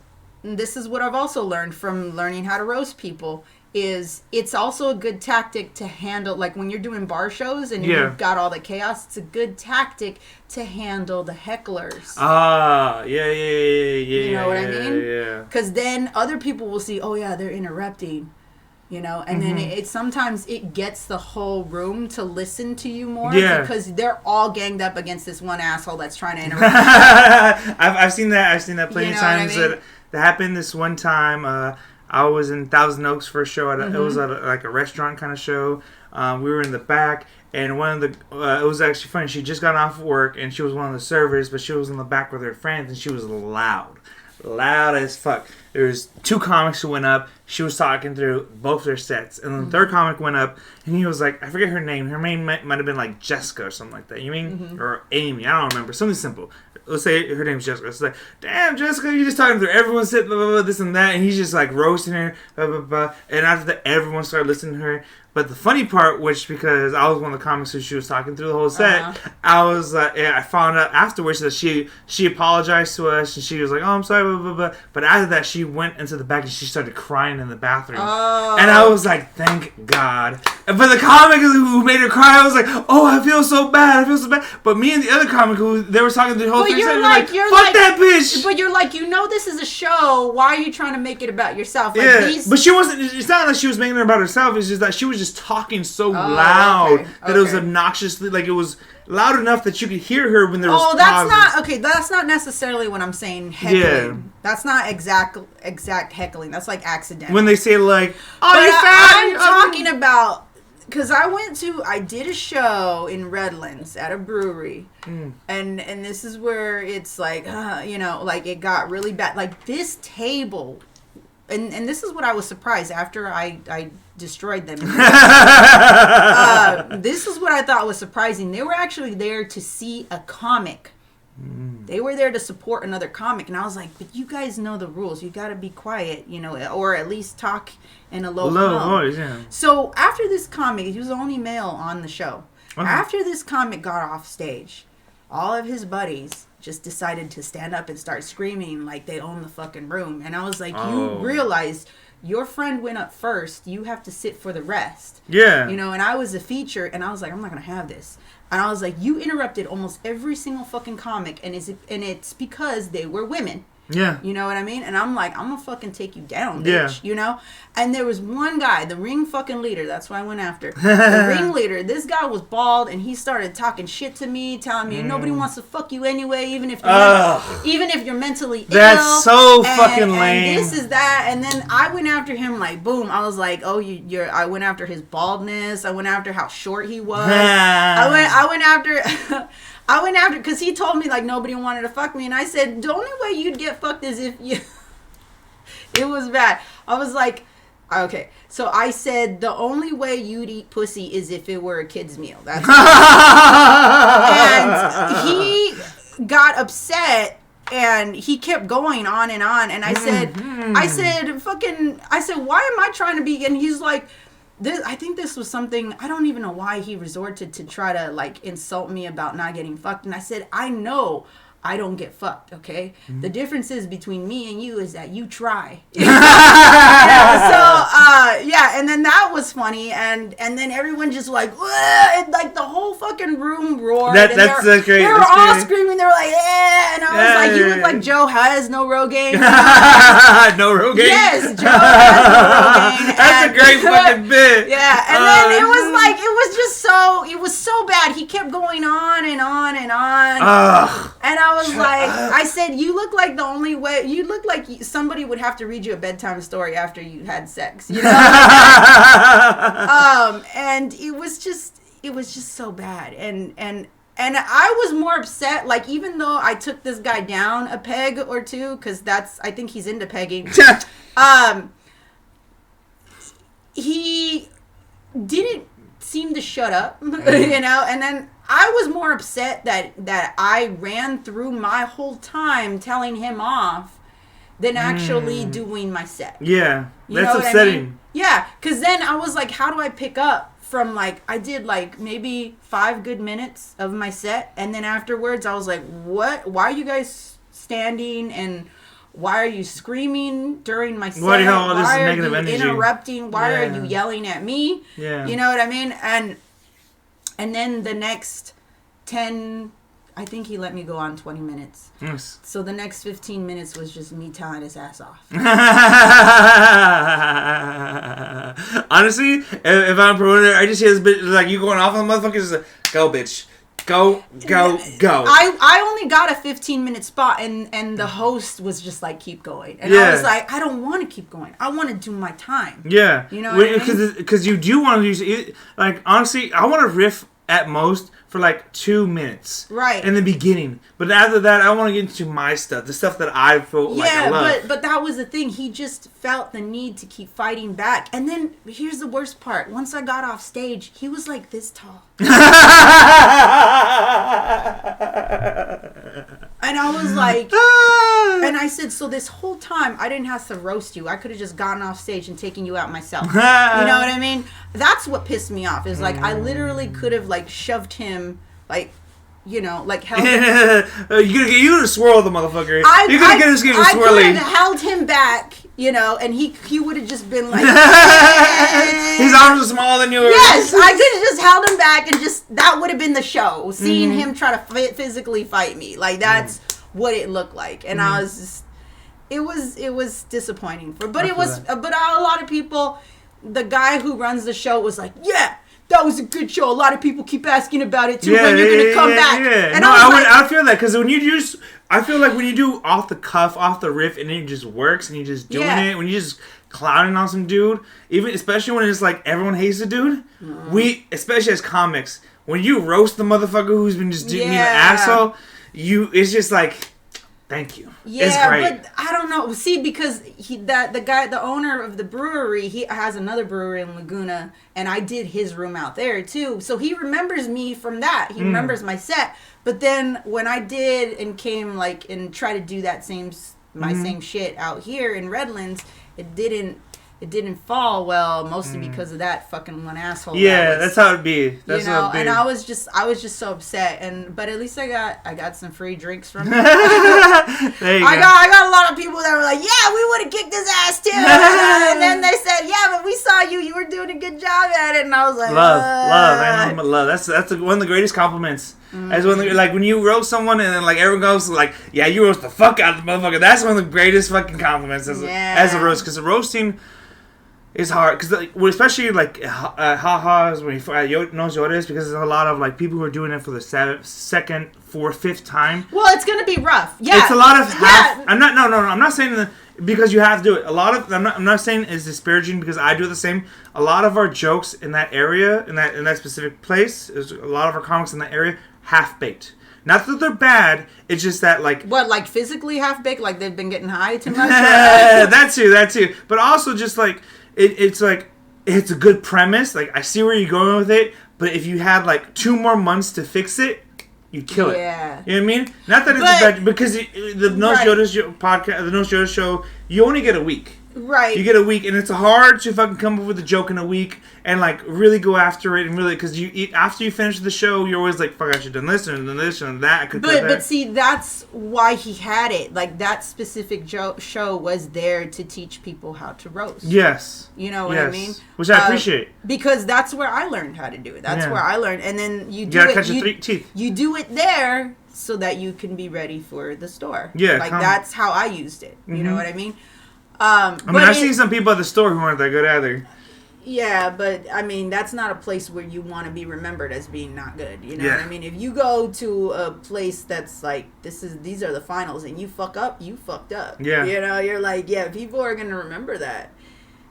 this is what I've also learned from learning how to roast people, is it's also a good tactic to handle, like when you're doing bar shows and you've got all the chaos, it's a good tactic to handle the hecklers. Yeah. You know what I mean? Yeah. Because then other people will see, oh yeah, they're interrupting. You know, and then it sometimes it gets the whole room to listen to you more because they're all ganged up against this one asshole that's trying to interrupt. I've seen that plenty of times. That happened this one time. I was in Thousand Oaks for a show. It was at a restaurant kind of show. We were in the back, and one of the it was actually funny. She just got off work, and she was one of the servers, but she was in the back with her friends, and she was loud as fuck. There was 2 comics who went up. She was talking through both their sets, and then the third comic went up, and he was like, I forget her name. Her name might have been like Jessica or something like that. You mean or Amy? I don't remember. Something simple. Let's say her name's Jessica. It's like, damn, Jessica, you just talking through everyone said blah, blah, blah, this and that, and he's just like roasting her, blah, blah, blah. And after that, everyone started listening to her. But the funny part, which because I was one of the comics who she was talking through the whole set, I found out afterwards that she apologized to us, and she was like, oh, I'm sorry, blah, blah, blah. But after that, she went into the back and she started crying in the bathroom. Oh. And I was like, thank God. But the comic who made her cry, I was like, oh, I feel so bad. But me and the other comic who they were talking the whole thing, you're like, fuck that bitch. But you're like, you know, this is a show. Why are you trying to make it about yourself? Like, but she wasn't. It's not like she was making it about herself. It's just that she was just talking so loud that it was obnoxiously, like, it was loud enough that you could hear her when there was pauses. That's not necessarily what I'm saying. Heckling. Yeah. That's not exact heckling. That's like accidental. When they say like, "Oh, you're fat," I'm talking about, because I did a show in Redlands at a brewery, and this is where it's like, you know, like it got really bad. Like this table, and this is what I was surprised after I destroyed them. This is what I thought was surprising. They were actually there to see a comic. They were there to support another comic, and I was like, but you guys know the rules. You got to be quiet, you know, or at least talk in a low voice. Yeah. So after this comic, he was the only male on the show. Okay. After this comic got off stage, all of his buddies just decided to stand up and start screaming like they own the fucking room. And I was like, you realize your friend went up first. You have to sit for the rest. Yeah. You know, and I was a feature, and I was like, I'm not going to have this. And I was like, you interrupted almost every single fucking comic, and it's because they were women. Yeah. You know what I mean? And I'm like, I'm gonna fucking take you down, bitch. Yeah. You know? And there was one guy, the ring fucking leader, that's why I went after. The ring leader, this guy was bald, and he started talking shit to me, telling me nobody wants to fuck you anyway, even if you're mentally ill. That's so fucking lame. And this is that. And then I went after him like, boom. I was like, oh, I went after his baldness. I went after how short he was. I went after... I went after, because he told me, like, nobody wanted to fuck me. And I said, the only way you'd get fucked is if you... It was bad. I was like, okay. So I said, the only way you'd eat pussy is if it were a kid's meal. That's and he got upset, and he kept going on and on. And I said, why am I trying to be... And he's like... I think this was something, I don't even know why he resorted to try to, like, insult me about not getting fucked. And I said, I know I don't get fucked, okay? The difference is between me and you is that you try. So yeah, and then that was funny, and then everyone just like, and like the whole fucking room roared. That's great. They were all screaming. They were like, yeah, and I was like, you look like Joe has no Rogaine. No Rogaine. Yes, Joe has no Rogaine. That's a great fucking bit. Yeah, and then it was like, it was so bad. He kept going on and on and on. And I was like, I said, you look like the only way. You look like somebody would have to read you a bedtime story after you had sex, you know. And it was just so bad, and I was more upset. Like, even though I took this guy down a peg or two, because I think he's into pegging. He didn't seem to shut up, you know. And then I was more upset that I ran through my whole time telling him off than actually doing my set. Yeah, that's upsetting. I mean? Yeah, because then I was like, how do I pick up from, like, I did like maybe 5 good minutes of my set, and then afterwards I was like, what? Why are you guys standing, and why are you screaming during my set? Why are you interrupting? Why are you yelling at me? Yeah. You know what I mean? And then the next 10, I think he let me go on 20 minutes. Yes. So the next 15 minutes was just me telling his ass off. Honestly, if I'm a promoter, I just hear this bitch, like, you going off on the motherfuckers, like, go, bitch. Go. I only got a 15-minute spot, and the host was just like, keep going. And I was like, I don't want to keep going. I want to do my time. Yeah. You know what I mean? Because you do want to use it. Like, honestly, I want to riff at most for like 2 minutes. Right. In the beginning. But after that, I want to get into my stuff. The stuff that I feel like I love. Yeah, but that was the thing. He just felt the need to keep fighting back. And then, here's the worst part. Once I got off stage, he was like this tall. And I was like, and I said, so this whole time, I didn't have to roast you. I could have just gotten off stage and taken you out myself. You know what I mean? That's what pissed me off. Is like, I literally could have like shoved him, like, you know, like held him. You would have swirled the motherfucker. You could have just given him I swirly. could have held him back, you know, and he would have just been like, his arms are smaller than yours. Yes, I could have just held him back, and just that would have been the show. Seeing him try to physically fight me, like, that's what it looked like, and I was just, it was disappointing but a lot of people, the guy who runs the show was like, yeah, that was a good show. A lot of people keep asking about it too. When you're gonna come back? Yeah. And no, I feel that, because when you just, I feel like when you do off the cuff, off the riff, and it just works, and you're just doing it, when you just clowning on some dude, especially when it's like everyone hates the dude. We, especially as comics, when you roast the motherfucker who's been just being an asshole, it's just like, thank you. Yeah, it's great. But I don't know. See, because the owner of the brewery, he has another brewery in Laguna, and I did his room out there too. So he remembers me from that. He remembers my set. But then when I did and came like and try to do that same shit out here in Redlands, it didn't fall well, mostly because of that fucking one asshole. Yeah, that's how it'd be. That's you know, how it'd be. And I was just so upset. But at least I got some free drinks from him. There you go. I got a lot of people that were like, yeah, we would have kicked his ass too. And then they said, yeah, but we saw you were doing a good job at it. And I was like, love. I know, love. That's one of the greatest compliments. As like when you roast someone and then like everyone goes like, yeah, you roast the fuck out of the motherfucker. That's one of the greatest fucking compliments as a roast, because the roasting is hard, because like, especially like ha-has when you knows yours, because there's a lot of like people who are doing it for the second, fourth, fifth time. Well, it's gonna be rough. Yeah, it's a lot of half. I'm not saying that because you have to do it. A lot of I'm not saying it's disparaging, because I do the same. A lot of our jokes in that area, in that specific place, is a lot of our comics in that area half-baked. Not that they're bad, it's just that, like... What, like physically half-baked? Like they've been getting high too much? That too. But also just, like, it's like, it's a good premise. Like, I see where you're going with it, but if you had, like, 2 more months to fix it, you'd kill it. Yeah. You know what I mean? Not that it's bad, because the Nose Yoda's podcast, the Nose Yoda show, you only get a week. Right. You get a week, and it's hard to fucking come up with a joke in a week and like really go after it and really because after you finish the show, you're always like, fuck, I should have done this and done this and that. But see, that's why he had it. Like that specific show was there to teach people how to roast. Yes. You know what I mean? Which I appreciate because that's where I learned how to do it. That's where I learned, and then you catch your teeth. You do it there so that you can be ready for the store. Yeah. Like that's how I used it. You know what I mean? I've seen some people at the store who aren't that good either. Yeah, but I mean, that's not a place where you want to be remembered as being not good. You know what I mean? If you go to a place that's like, these are the finals and you fuck up, you fucked up. Yeah. You know, you're like, yeah, people are going to remember that.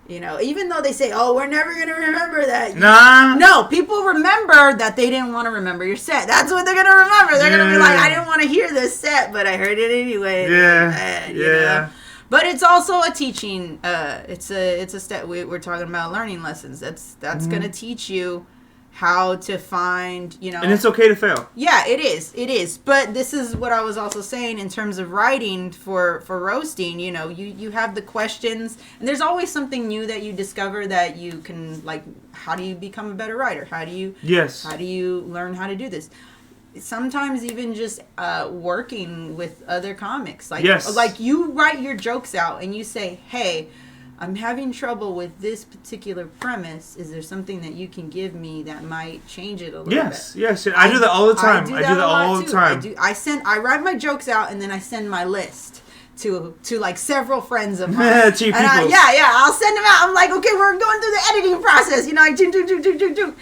You know, even though they say, oh, we're never going to remember that. Nah. No, people remember that they didn't want to remember your set. That's what they're going to remember. They're going to be like, I didn't want to hear this set, but I heard it anyway. Yeah. You know? But it's also a teaching. It's a step. We're talking about learning lessons. That's going to teach you how to find, you know. And it's okay to fail. Yeah, it is. It is. But this is what I was also saying in terms of writing for roasting. You know, you have the questions, and there's always something new that you discover that you can, like, how do you become a better writer? How do you learn how to do this? Sometimes even just working with other comics. Like you write your jokes out and you say, hey, I'm having trouble with this particular premise. Is there something that you can give me that might change it a little bit? Yes. I do that all the time. I do that all the time. I write my jokes out and then I send my list to like several friends of mine. To people. I'll send them out. I'm like, okay, we're going through the editing process. You know, I do.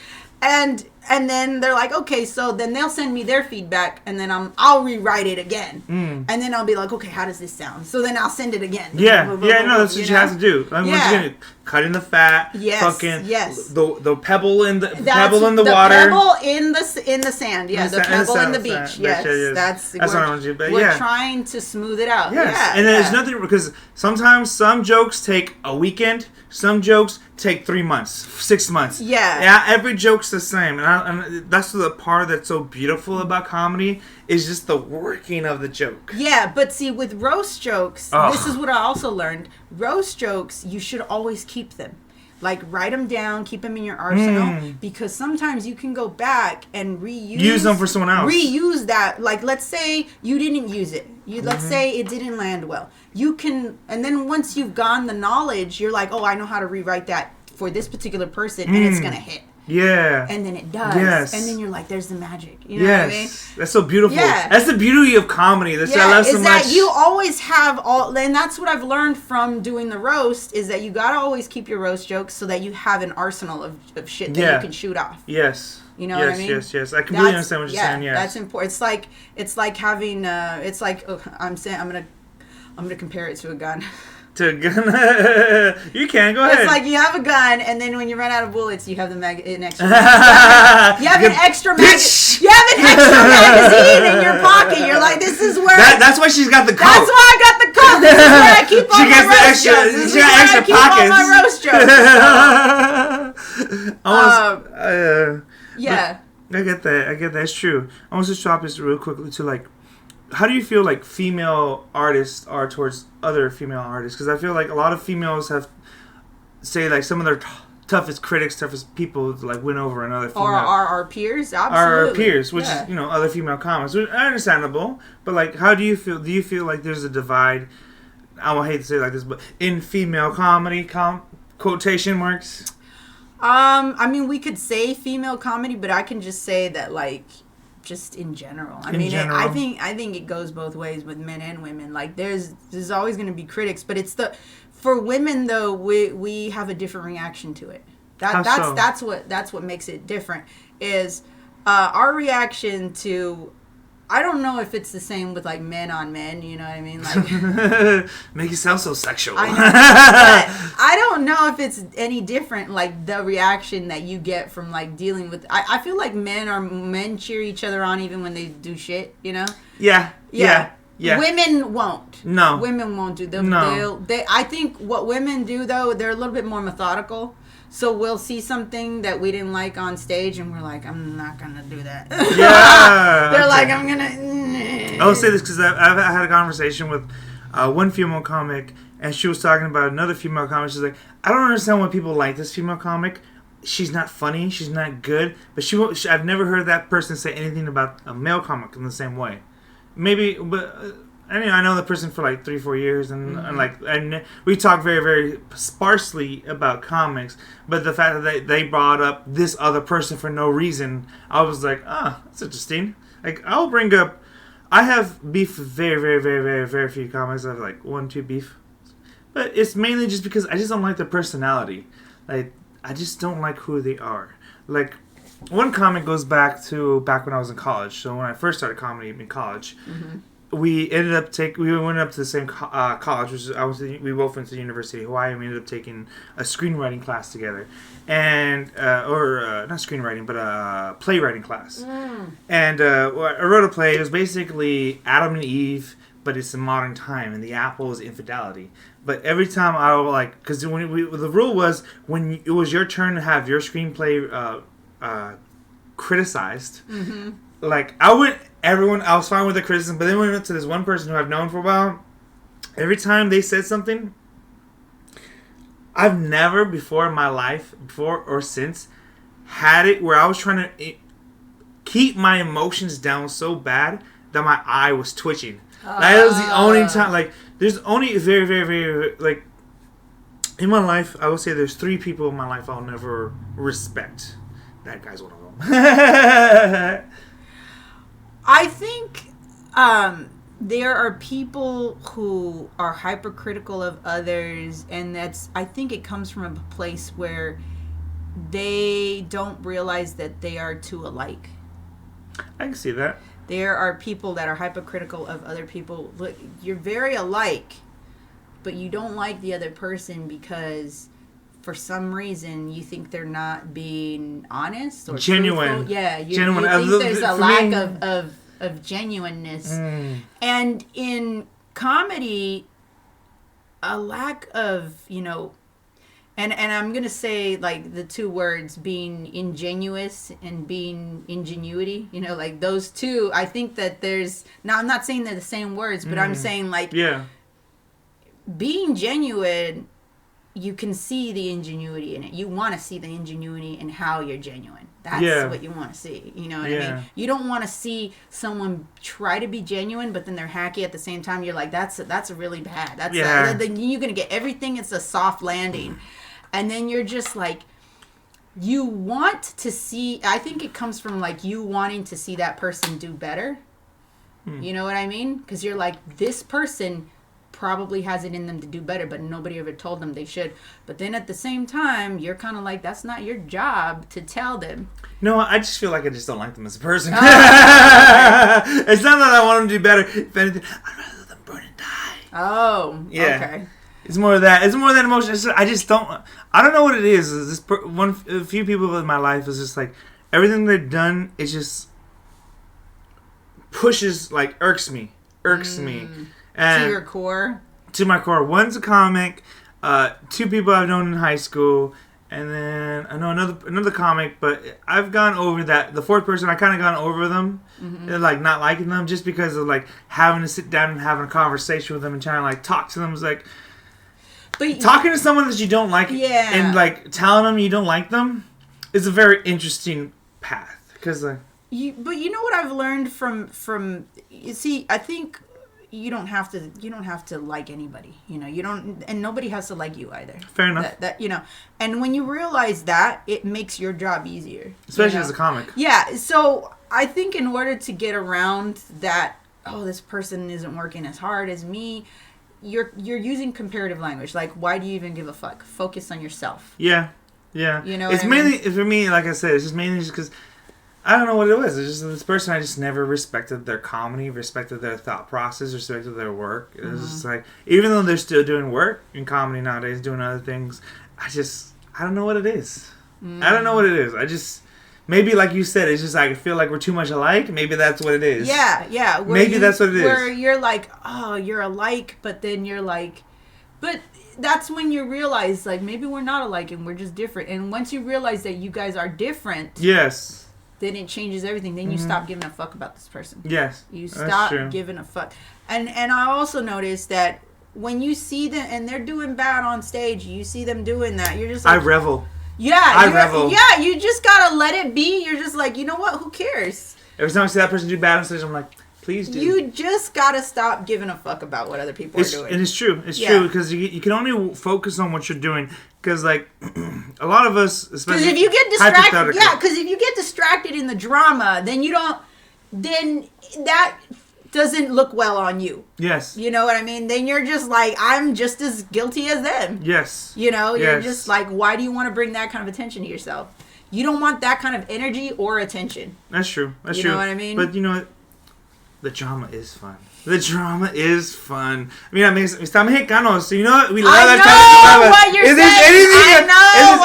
And then they're like, okay, so then they'll send me their feedback, and then I'll rewrite it again, and then I'll be like, okay, how does this sound? So then I'll send it again. No, that's what you have to do. I mean, cutting the fat, the pebble in the water, pebble in the sand, the pebble in the beach. That's what I want to do. We're trying to smooth it out. Yes, and there's nothing because sometimes some jokes take a weekend, some jokes take 3 months, 6 months. Every joke's the same, and that's the part that's so beautiful about comedy is just the working of the joke. Yeah, but see, with roast jokes, this is what I also learned. Roast jokes, you should always keep them. Like, write them down, keep them in your arsenal, because sometimes you can go back and use them for someone else. Reuse that. Like, let's say you didn't use it. Let's say it didn't land well. You can, and then once you've gotten the knowledge, you're like, oh, I know how to rewrite that for this particular person, and it's going to hit. Yeah. And then it does. Yes. And then you're like, there's the magic. You know what I mean? That's so beautiful. Yeah. That's the beauty of comedy. That's what I love so much. That you always have and that's what I've learned from doing the roast, is that you gotta always keep your roast jokes so that you have an arsenal of shit that you can shoot off. Yes. You know what I mean? Yes. I completely understand what you're saying. Yes. That's important. It's like having I'm gonna compare it to a gun. To a gun? You can, go ahead. It's like you have a gun, and then when you run out of bullets, you have an extra magazine. You have an extra magazine in your pocket. You're like, this is where... That's why she's got the coat. That's why I got the coat. This is where I keep all my roast jokes. This is where I keep all my roast jokes. Yeah. I get that. It's true. I want to swap this real quickly to, like, how do you feel like female artists are towards other female artists? Because I feel like a lot of females have, say, like some of their toughest critics, toughest people to like win over another female. Or our peers, absolutely. Our peers, which is, other female comics. Which is understandable. But like, how do you feel? Do you feel like there's a divide? I would hate to say it like this, but in female comedy, quotation marks? I mean, we could say female comedy, but I can just say that, like, just in general. I think it goes both ways with men and women. Like, there's always going to be critics, but for women though, we have a different reaction to it. That's what makes it different. Is our reaction to, I don't know if it's the same with like men on men, you know what I mean? Like, make it sound so sexual. I know, but I don't know if it's any different, like the reaction that you get from like dealing with. I feel like men cheer each other on even when they do shit, you know? Yeah. Women won't. No. Women won't do. No. I think what women do though, they're a little bit more methodical. So we'll see something that we didn't like on stage, and we're like, I'm not going to do that. Yeah. They're like, I'm going to... I'll say this because I've had a conversation with one female comic, and she was talking about another female comic. She's like, I don't understand why people like this female comic. She's not funny. She's not good. But I've never heard that person say anything about a male comic in the same way. Maybe, but I know the person for like 3-4 years, and we talk very, very sparsely about comics. But the fact that they brought up this other person for no reason, I was like, that's interesting. Like, I'll bring up. I have beef with very, very, very, very, very few comics. I have like 1-2 beef, but it's mainly just because I just don't like their personality. Like, I just don't like who they are. Like, one comic goes back when I was in college. So when I first started comedy in college, we ended up we went up to the same college, we both went to the University of Hawaii, and we ended up taking a screenwriting class together, and not screenwriting, but a playwriting class. And I wrote a play. It was basically Adam and Eve, but it's in modern time, and the apple is infidelity. But every time I would because the rule was when it was your turn to have your screenplay criticized, like I was fine with the criticism, but then when we went to this one person who I've known for a while, every time they said something, I've never before in my life, before or since, had it where I was trying to keep my emotions down so bad that my eye was twitching. That was the only time. Like, there's only very, very, very, like, in my life, I would say there's 3 people in my life I'll never respect. That guy's one of them. I think there are people who are hypercritical of others, and I think it comes from a place where they don't realize that they are two alike. I can see that. There are people that are hypercritical of other people. Look, you're very alike, but you don't like the other person because for some reason you think they're not being honest or genuine. Truthful. Yeah, you genuine. think there's a lack of genuineness. And in comedy, a lack of, and I'm going to say like the 2 words being ingenuous and being ingenuity, like those 2, I think that now I'm not saying they're the same words, but I'm saying like being genuine, you can see the ingenuity in it. You want to see the ingenuity in how you're genuine. That's what you want to see. You know what I mean? You don't want to see someone try to be genuine, but then they're hacky at the same time. You're like, that's really bad. Then you're going to get everything. It's a soft landing. And then you're just like, you want to see, I think it comes from like you wanting to see that person do better. You know what I mean? Because you're like, this person probably has it in them to do better, but nobody ever told them they should. But then at the same time, you're kind of like, that's not your job to tell them. No, I just feel like I just don't like them as a person. It's not that I want them to do better. If anything, I'd rather let them burn and die. Oh, yeah. Okay. It's more of that. It's more of that emotion. I just don't. I don't know what it is. A few people in my life is just like everything they've done. It just pushes, like irks me. And to your core. To my core. One's a comic. 2 people I've known in high school, and then I know another comic. But I've gone over that. The 4th person, I kind of gone over them, and like not liking them just because of like having to sit down and having a conversation with them and trying to like talk to them. It's like. But talking to someone that you don't like and like telling them you don't like them is a very interesting path because but you know what I've learned from you see, I think you don't have to like anybody, you don't, and nobody has to like you either. Fair enough. That and when you realize that, it makes your job easier, especially as a comic. Yeah, so I think in order to get around that, this person isn't working as hard as me. You're using comparative language. Like, why do you even give a fuck? Focus on yourself. Yeah. It's mainly, for me, like I said, it's just mainly just because I don't know what it was. It's just this person, I just never respected their comedy, respected their thought process, respected their work. It was just like, even though they're still doing work in comedy nowadays, doing other things, I don't know what it is. I don't know what it is. I just... Maybe, like you said, it's just like I feel like we're too much alike. Maybe that's what it is. Yeah. Maybe that's what it is. Where you're like, oh, you're alike, but then you're like... But that's when you realize, like, maybe we're not alike and we're just different. And once you realize that you guys are different... Yes. Then it changes everything. Then you stop giving a fuck about this person. Yes. You stop giving a fuck. And I also noticed that when you see them and they're doing bad on stage, you see them doing that, you're just like, I revel. Yeah, I revel. Yeah, you just gotta let it be. You're just like, you know what? Who cares? Every time I see that person do bad on stage, I'm like, please do. You just gotta stop giving a fuck about what other people are doing. And it's true. It's true because you can only focus on what you're doing. Because like a lot of us, especially if you get distracted, because if you get distracted in the drama, then that doesn't look well on you. Yes. You know what I mean? Then you're just like, I'm just as guilty as them. Yes. You know, you're just like, why do you want to bring that kind of attention to yourself? You don't want that kind of energy or attention. That's true. That's true. You know what I mean? But you know what? The drama is fun. The drama is fun. I mean, estamos mexicanos, so you know what? We love that kind of drama. What you're saying. If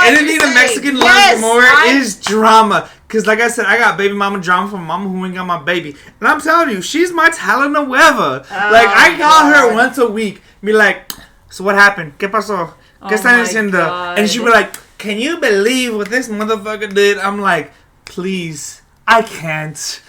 there's anything a Mexican loves more is drama. Because like I said, I got baby mama drama from mama who ain't got my baby. And I'm telling you, she's my telenovela. Like, I call her once a week. Be like, so what happened? ¿Qué pasó? ¿Qué están diciendo? And she'd be like, can you believe what this motherfucker did? I'm like, please, I can't.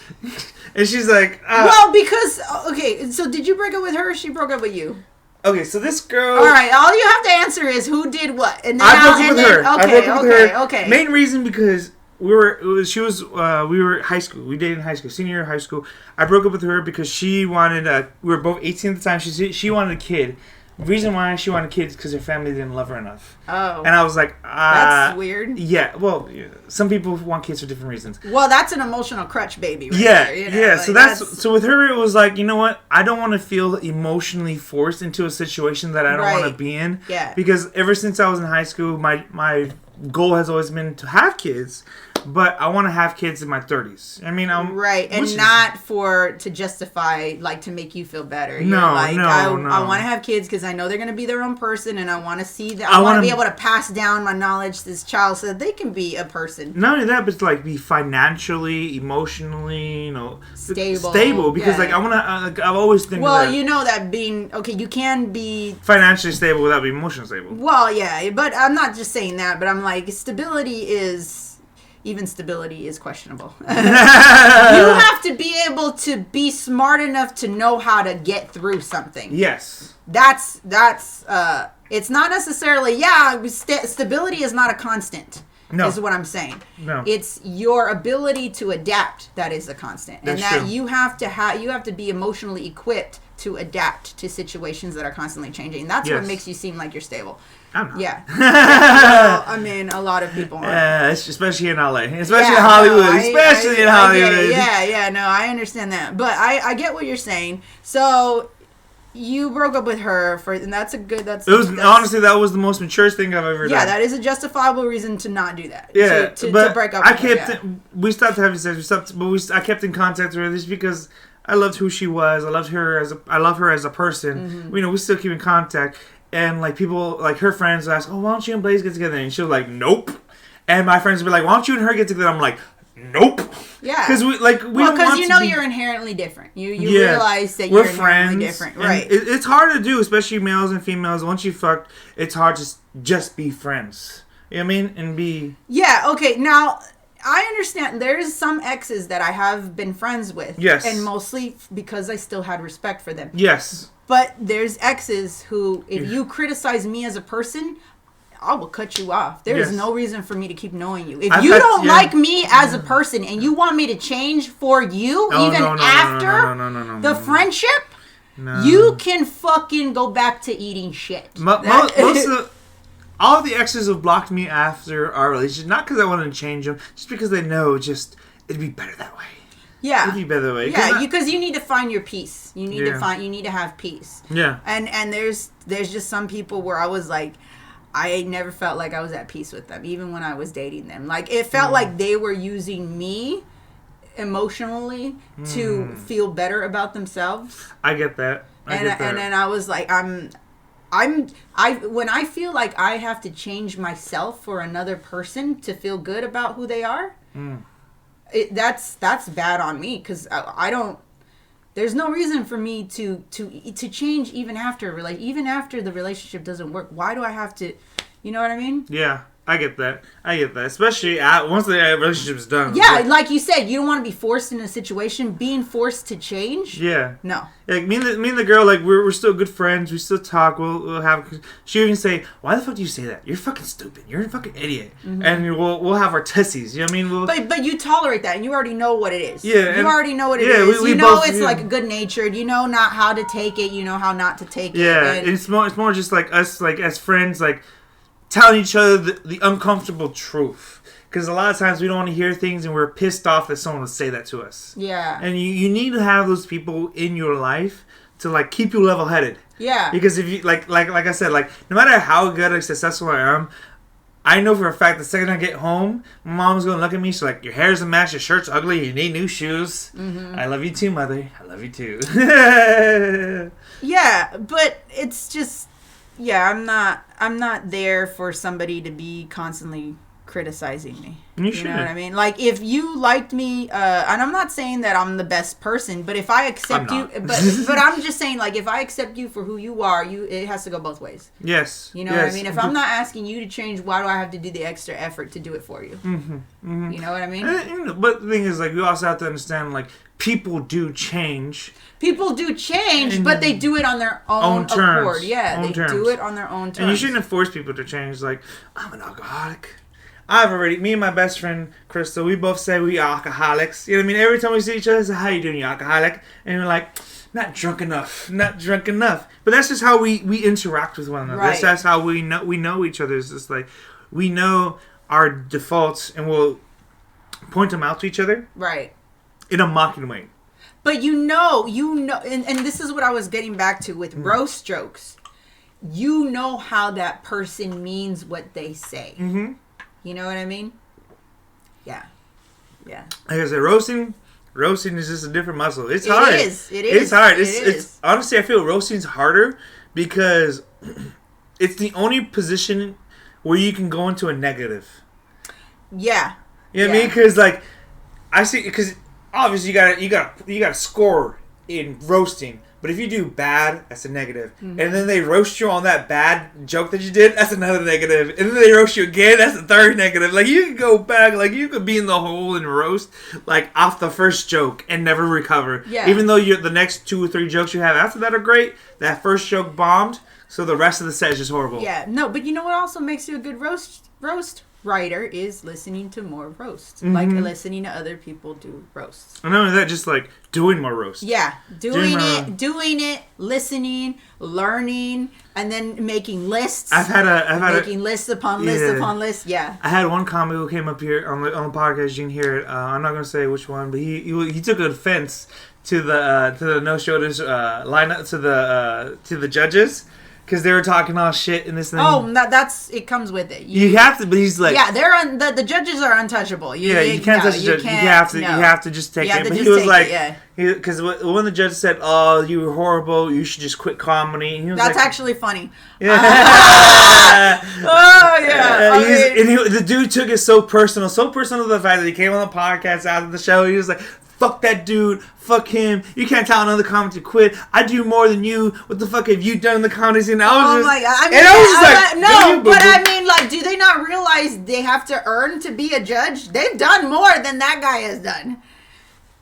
And she's like, well, because, okay, so did you break up with her or she broke up with you? Okay, so this girl... All right, all you have to answer is who did what. And then I broke up with her. Okay, I broke up with her. Okay. Main reason because we were high school. We dated in high school, senior year of high school. I broke up with her because she wanted we were both 18 at the time. She wanted a kid. The reason why she wanted kids because her family didn't love her enough. Oh. And I was like, that's weird. Yeah, well, some people want kids for different reasons. Well, that's an emotional crutch baby right yeah, there, you know? Yeah, like so with her, it was like, you know what? I don't want to feel emotionally forced into a situation that I don't want to be in. Yeah. Because ever since I was in high school, my goal has always been to have kids. But I want to have kids in my 30s. I mean, right, and not to justify, like, to make you feel better. No, like, no, I want to have kids because I know they're going to be their own person, and I want to see that. I want to be able to pass down my knowledge to this child so that they can be a person. Not only that, but to, like, be financially, emotionally, stable. Because like I want to. I've always think. Well, you know that being you can be financially stable without being emotionally stable. Well, yeah, but I'm not just saying that. But I'm like, even stability is questionable. You have to be able to be smart enough to know how to get through something. Yes. That's it's not necessarily, stability is not a constant. No. Is what I'm saying. No. It's your ability to adapt that is a constant. That's and that true. you have to be emotionally equipped to adapt to situations that are constantly changing. And that's what makes you seem like you're stable. I'm not. Yeah. Well, I mean, a lot of people aren't. Especially in LA. Especially in Hollywood. In Hollywood. No, I understand that. But I get what you're saying. So you broke up with her and that's a good, honestly, that was the most mature thing I've ever done. Yeah, that is a justifiable reason to not do that. Yeah. To break up with her. We stopped having sex. I kept in contact with her just because I loved who she was. I love her as a person. Mm-hmm. We still keep in contact. And, like, people, like, her friends would ask, oh, why don't you and Blaize get together? And she was like, nope. And my friends would be like, why don't you and her get together? I'm like, nope. Yeah. Because we don't want to you're inherently different. You realize that you're inherently different. Right. It's hard to do, especially males and females. Once you fucked, it's hard to just be friends. You know what I mean? And be... Yeah, okay. Now, I understand. There's some exes that I have been friends with. Yes. And mostly because I still had respect for them. Yes. But there's exes who, if you criticize me as a person, I will cut you off. There is no reason for me to keep knowing you. If you don't like me as a person and you want me to change for you, after the friendship, you can fucking go back to eating shit. All of the exes have blocked me after our relationship, not because I wanted to change them, just because they know it'd be better that way. Yeah. It'd be better that way. Yeah, because you need to find your peace. You need to have peace. Yeah. And there's just some people where I was like, I never felt like I was at peace with them, even when I was dating them. Like, it felt like they were using me emotionally to feel better about themselves. I get that. And then I was like, when I feel like I have to change myself for another person to feel good about who they are, that's bad on me, because I don't. There's no reason for me to change even after the relationship doesn't work. Why do I have to? You know what I mean? Yeah. I get that. Especially once the relationship is done. Yeah, like you said, you don't want to be forced in a situation. Being forced to change. Yeah. No. Like me and the girl, like we're still good friends. We still talk. We'll have. She even say, "Why the fuck do you say that? You're fucking stupid. You're a fucking idiot." Mm-hmm. And we'll have our tussies. You know what I mean? But you tolerate that, and you already know what it is. Yeah. You already know what it is. You know it's like good natured. You know not how to take it. You know how not to take it. Yeah. And it's more just like us, like as friends, like telling each other the uncomfortable truth. Because a lot of times we don't want to hear things and we're pissed off that someone would say that to us. Yeah. And you need to have those people in your life to like keep you level-headed. Yeah. Because if you like I said, like no matter how good or successful I am, I know for a fact the second I get home, my mom's gonna look at me. She's like, "Your hair's a mess. Your shirt's ugly. You need new shoes." Mm-hmm. I love you too, mother. I love you too. Yeah, but it's just, I'm not there for somebody to be constantly criticizing me. You know what I mean? Like if you liked me, and I'm not saying that I'm the best person, but if I accept you, but I'm just saying, like if I accept you for who you are, it has to go both ways. Yes. You know what I mean? If I'm not asking you to change, why do I have to do the extra effort to do it for you? Mm-hmm. Mm-hmm. You know what I mean? But the thing is, like, we also have to understand, like, people do change. People do change, but they do it on their own terms. accord. Yeah, they do it on their own terms. And you shouldn't force people to change. Like, I'm an alcoholic. Me and my best friend, Crystal, we both say we are alcoholics. You know what I mean? Every time we see each other, say, "How you doing, you alcoholic?" And we're like, not drunk enough. But that's just how we interact with one another. Right. That's how we know each other. It's just like, we know our defaults and we'll point them out to each other. Right. In a mocking way. But you know, and this is what I was getting back to with roast jokes. You know how that person means what they say. Mm-hmm. You know what I mean? Yeah. Yeah. Like I said, roasting is just a different muscle. It's hard. It is. It's hard. It's honestly, I feel roasting's harder because it's the only position where you can go into a negative. Yeah. You know what I mean? Because like I see, because obviously you gotta score in roasting. But if you do bad, that's a negative. Mm-hmm. And then they roast you on that bad joke that you did, that's another negative. And then they roast you again, that's a third negative. Like, you can go back, like, you could be in the hole and roast, like, off the first joke and never recover. Yeah. Even though the next 2 or 3 jokes you have after that are great, that first joke bombed, so the rest of the set is just horrible. Yeah, no, but you know what also makes you a good roast writer is listening to more roasts. Mm-hmm. Like listening to other people do roasts. And not only that, just like doing more roasts. Yeah. Doing it, listening, learning, and then making lists. Making lists upon lists upon lists. Yeah. I had one comic who came up here on the podcast. You can hear it. I'm not gonna say which one, but he took offense to the no shoulders lineup to the judges. Because they were talking all shit in this thing. Oh, it comes with it. You have to, but he's like... Yeah, the judges are untouchable. You can't touch the judge. You have to just take it. But he was like... Because when the judge said, "Oh, you were horrible, you should just quit comedy." And he was That's actually funny. Yeah. Oh, yeah. The dude took it so personal to the fact that he came on the podcast after the show. He was like... Fuck that dude. Fuck him. You can't tell another comic to quit. I do more than you. What the fuck have you done in the comedy scene? Oh my god. I mean, like, do they not realize they have to earn to be a judge? They've done more than that guy has done.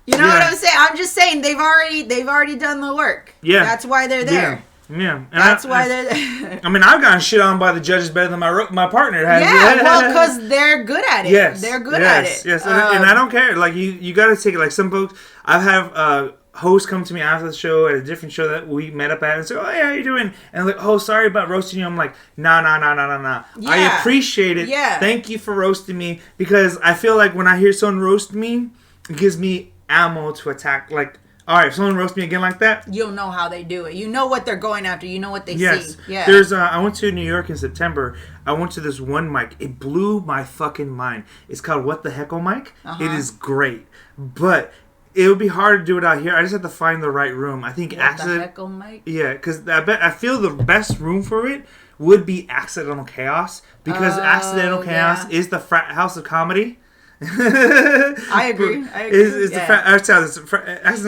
You know what I'm saying? I'm just saying they've already done the work. Yeah. That's why they're there. Yeah. And that's why they're there. I mean, I've gotten shit on by the judges better than my partner has. Yeah, well, because they're good at it. Yes. They're good at it. Yes, and I don't care. Like, you got to take it. Like, some folks, I've had hosts come to me after the show at a different show that we met up at and say, "Oh, yeah, how you doing?" And I'm like, "Oh, sorry about roasting you." I'm like, nah. Yeah. I appreciate it. Yeah. Thank you for roasting me, because I feel like when I hear someone roast me, it gives me ammo to attack. Like, all right, if someone roasts me again like that, you'll know how they do it. You know what they're going after. You know what they see. Yeah. There's I went to New York in September. I went to this one mic. It blew my fucking mind. It's called What the Heckle Mic. Uh-huh. It is great, but it would be hard to do it out here. I just have to find the right room. I think What the Heckle Mic. Yeah, because I feel the best room for it would be Accidental Chaos, because Accidental Chaos is the frat house of comedy. I agree.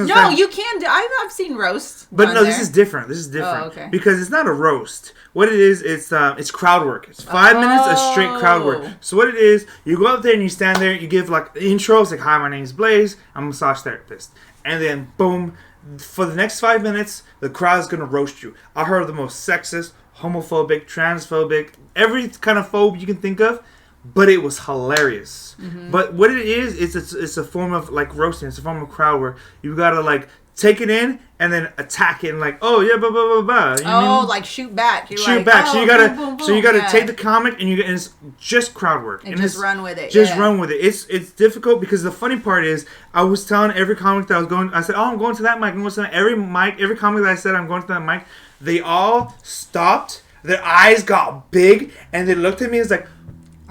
No, you can. I've seen roast. But no, this is different. Oh, okay. Because it's not a roast. What it is, it's crowd work. It's 5 minutes of straight crowd work. So what it is, you go up there and you stand there. You give like intros, like, "Hi, my name is Blaize. I'm a massage therapist," and then boom. For the next 5 minutes, the crowd's gonna roast you. I heard the most sexist, homophobic, transphobic, every kind of phobe you can think of, but it was hilarious. Mm-hmm. But what it is, it's a form of like roasting. It's a form of crowd where you gotta like take it in and then attack it and like, oh yeah, blah blah blah blah. You know? Like shoot back. You're shoot like, back. Oh, so you gotta, boom, boom, boom. so you gotta take the comic and it's just crowd work and just run with it. Just run with it. It's difficult because the funny part is I was telling every comic that I was going. I said, oh, I'm going to that mic. I'm going to that. Every comic that I said I'm going to that mic, they all stopped. Their eyes got big and they looked at me. It's like,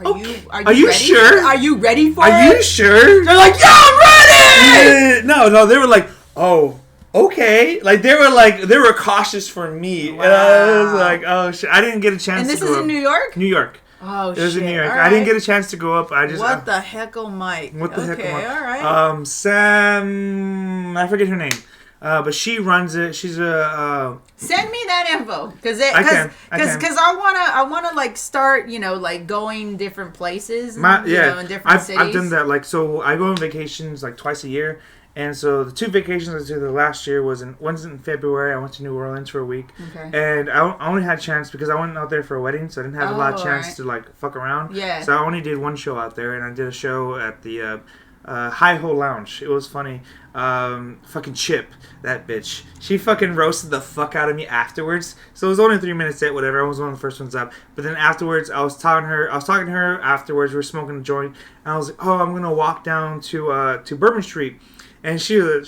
Are you ready? Sure? Are you ready for it? Are you sure? They're like, yeah, I'm ready! No, they were like, oh, okay. Like, they were cautious for me. Wow. And I was like, oh, shit. I didn't get a chance to go up. And this is in New York? New York. Oh, shit. It was in New York. Right. I didn't get a chance to go up. What the heckle, Mike? What the heckle, Mike? All right. Sam, I forget her name. But she runs it. She's a. Send me that info, because I wanna like start, like going different places. In different cities. I've done that. Like, so I go on vacations like twice a year, and so the 2 vacations I did the last year one's in February. I went to New Orleans for a week, and I only had a chance because I went out there for a wedding, so I didn't have a lot of chance to like fuck around. Yeah. So I only did one show out there, and I did a show at the Hi-Ho Lounge. It was funny. Fucking Chip, that bitch. She fucking roasted the fuck out of me afterwards. So it was only a 3-minute set, whatever. I was one of the first ones up. But then afterwards, I was talking to her afterwards. We were smoking a joint, and I was like, "Oh, I'm gonna walk down to Bourbon Street," and she took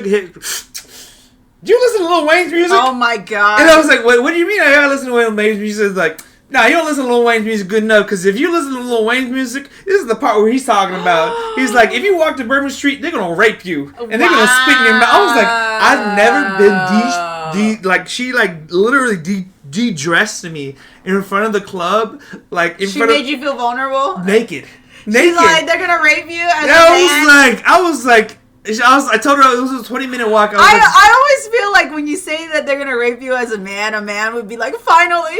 a hit. Do you listen to Lil Wayne's music? Oh my god! And I was like, "What do you mean? I gotta listen to Lil Wayne's music?" She's like, "Nah, you don't listen to Lil Wayne's music good enough, because if you listen to Lil Wayne's music, this is the part where he's talking about. He's like, if you walk to Bourbon Street, they're gonna rape you, and they're gonna spit in your mouth." I was like, I've never been like, she like literally de-dressed me in front of the club, like in front of. She made you feel vulnerable. Naked. She's like, they're gonna rape you. I was like. I told her it was a 20-minute walk. I always feel like when you say that they're gonna rape you as a man would be like, finally,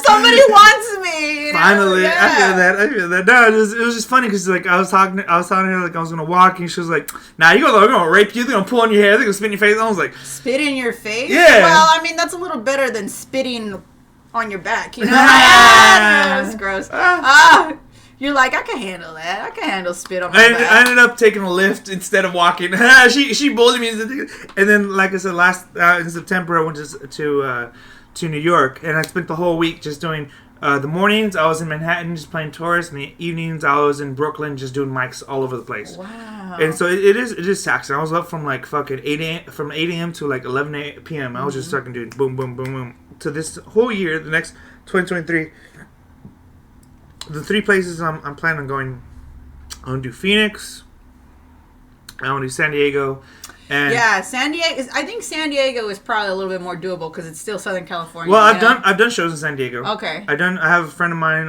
somebody wants me. Finally, yeah. I feel that. No, it was just funny because like I was talking to her like I was gonna walk, and she was like, "Nah, they're gonna rape you. They're gonna pull on your hair. They're gonna spit in your face." I was like, "Spit in your face?" Yeah. Well, I mean that's a little better than spitting on your back. You know, that's gross. You're like, I can handle that. I can handle spit on my back. I ended up taking a lift instead of walking. She bullied me, and then, like I said, in September, I went to New York, and I spent the whole week just doing. The mornings I was in Manhattan just playing tours, and the evenings I was in Brooklyn just doing mics all over the place. Wow! And so it is taxing. I was up from like fucking 8 a.m. to like 11 p.m. I was just fucking doing boom, boom, boom, boom. To this whole year, the next 2023. The 3 places I'm planning on going, I want to do Phoenix, I want to do San Diego, and yeah, San Diego. I think San Diego is probably a little bit more doable because it's still Southern California. Well, I've done shows in San Diego. Okay. I have a friend of mine,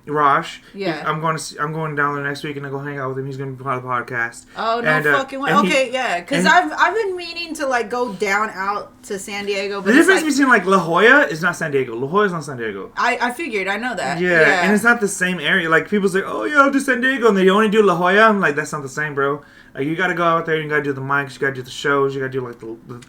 Raj. Yeah. I'm going down there next week and I go hang out with him. He's going to be part of the podcast. Oh no, fucking way. Okay, yeah, because I've been meaning to like go down out to San Diego. But the difference between like La Jolla is not San Diego. La Jolla is not San Diego. I figured. I know that. Yeah, and it's not the same area. Like people say, oh yeah, I'll do San Diego, and they only do La Jolla. I'm like, that's not the same, bro. Like, you gotta go out there, you gotta do the mics, you gotta do the shows, you gotta do like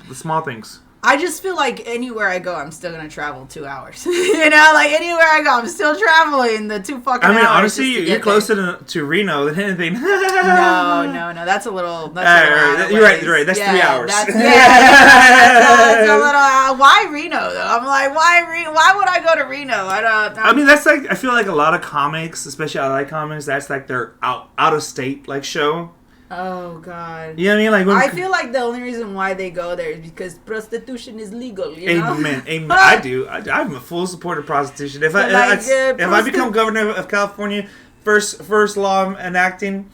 the small things. I just feel like anywhere I go, I'm still gonna travel 2 hours. You know, like anywhere I go, I'm still traveling the 2 fucking hours. I mean, honestly, you're closer to Reno than anything. No, that's a little. You're right. That's 3 hours. That's a little. Why Reno though? I'm like, why would I go to Reno? I mean, that's like I feel like a lot of comics, especially LA comics, that's like their out of state like show. Oh God! You know what I mean? Like I feel like the only reason why they go there is because prostitution is legal. You know? Amen. I do. I'm a full supporter of prostitution. If I become governor of California, first law enacting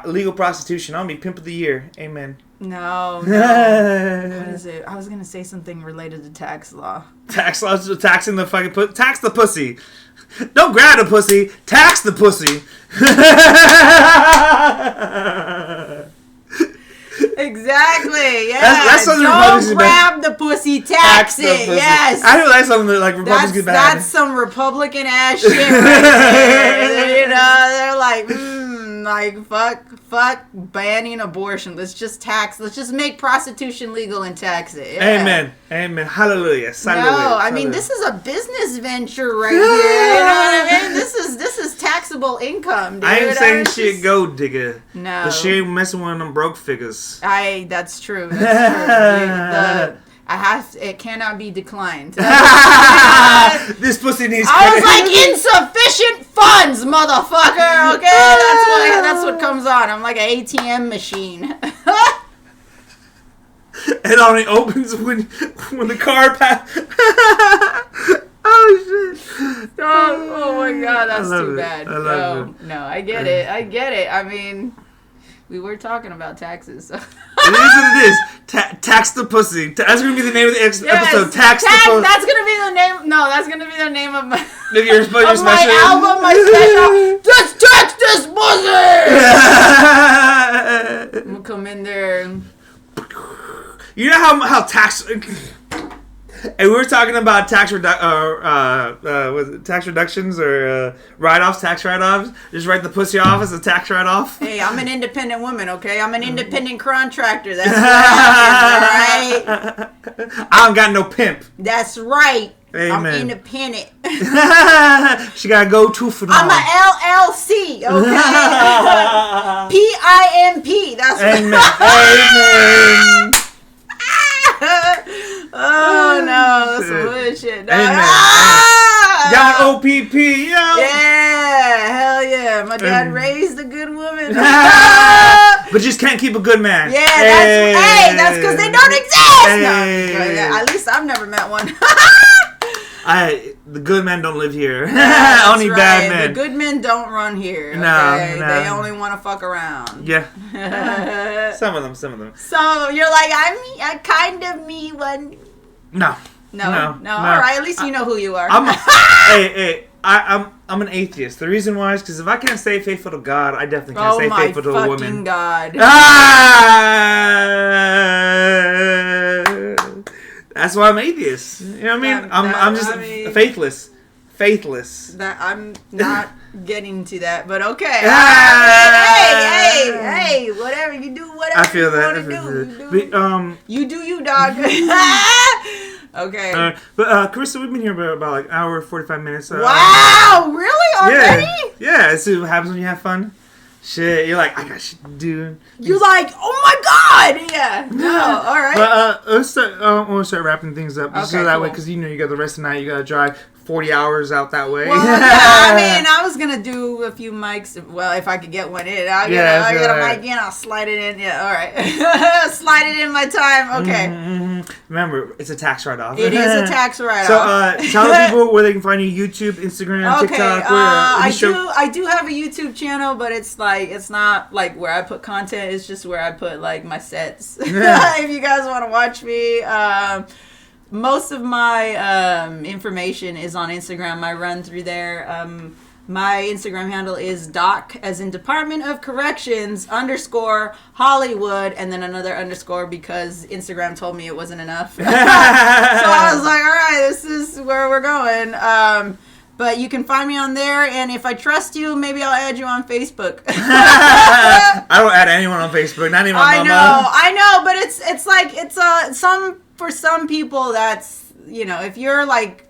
legal prostitution, I'll be pimp of the year. Amen. No. What is it? I was gonna say something related to tax law. Tax law, taxing the fucking tax the pussy. Don't grab the pussy. Tax the pussy. Exactly. Yeah. That's don't grab the pussy. Tax it. Yes. I feel like something that like Republicans get bad. That's some Republican ass shit right there. You know, they're like, fuck banning abortion. Let's just make prostitution legal and tax it. Yeah. Amen. Hallelujah. No, I mean this is a business venture right here. You know what I mean? This is taxable income, dude. I ain't saying shit gold digger. No. But she ain't messing with them broke figures. That's true. That's true. It cannot be declined. This pussy needs I was like, insufficient funds, motherfucker. Okay, that's what comes on. I'm like an ATM machine. It only opens when the car passes. Oh shit! Oh my god, that's too bad. No, I get it. I mean, we were talking about taxes. So. It is what it is. Tax the pussy. That's gonna be the name of the episode. Tax the pussy. That's gonna be the name. No, that's gonna be the name of my your my album, my special. Just tax this pussy. I'm gonna come in there. You know how tax. And we were talking about tax reductions or write-offs, tax write-offs. Just write the pussy off as a tax write-off. Hey, I'm an independent woman, okay? I'm an independent contractor. That's right. I don't got no pimp. That's right. Amen. I'm independent. She got to go to for I'm a LLC, okay? PIMP. That's Amen. Amen. Oh no, that's some bullshit. No. Amen. Y'all OPP, yo. Yeah, hell yeah. My dad raised a good woman. But just can't keep a good man. Yeah, that's because they don't exist. No, at least I've never met one. The good men don't live here. Yeah, Only bad men. The good men don't run here. Okay? No. They only want to fuck around. Yeah. Some of them. So you're like, I kind of me one. No. All right, at least you know who you are. I'm an atheist. The reason why is because if I can't stay faithful to God, I definitely can't stay faithful to a woman. Oh my fucking God. That's why I'm atheist. You know what I mean? I'm just faithless. That I'm not getting to that, but okay. Hey, whatever you do, whatever I feel that. You do you, dog. Okay. But Carissa, we've been here for about like an hour, 45 minutes. Wow, really? Already? Yeah. See what happens when you have fun. Shit, you're like, I got shit to do. You're like, oh my God! Yeah. No, all right. But we'll start wrapping things up. Okay, so that way, because you got the rest of the night, you got to drive 40 hours out that way. Well, yeah, I mean, I was going to do a few mics. Well, if I could get one in. I'll get a mic in, I'll slide it in. Yeah, all right. Slide it in my time. Okay. Mm-hmm. Remember, it's a tax write-off. It is a tax write-off. So, tell the people where they can find you. YouTube, Instagram, TikTok. I do have a YouTube channel, but it's not like where I put content. It's just where I put like my sets. Yeah. If you guys want to watch me. Most of my information is on Instagram. I run through there. My Instagram handle is doc, as in Department of Corrections _Hollywood, and then another underscore because Instagram told me it wasn't enough. So I was like, all right, this is where we're going. But you can find me on there, and if I trust you, maybe I'll add you on Facebook. I don't add anyone on Facebook, not even my mama. I know, but it's for some people, that's, if you're like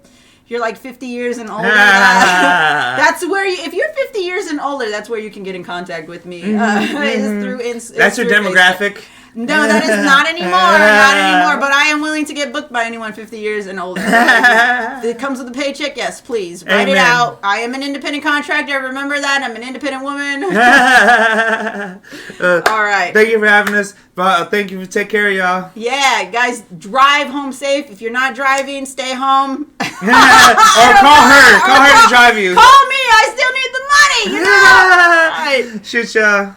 50 years and older, that's where if you're 50 years and older, that's where you can get in contact with me. That's your demographic. Facebook. No, that is not anymore. Not anymore. But I am willing to get booked by anyone 50 years and older. If it comes with a paycheck, yes, please. Write it out. I am an independent contractor. Remember that. I'm an independent woman. All right. Thank you for having us. Thank you for take care of y'all. Yeah, guys, drive home safe. If you're not driving, stay home. Or call her. Call her to drive you. Call me. I still need the money. Shoot, y'all.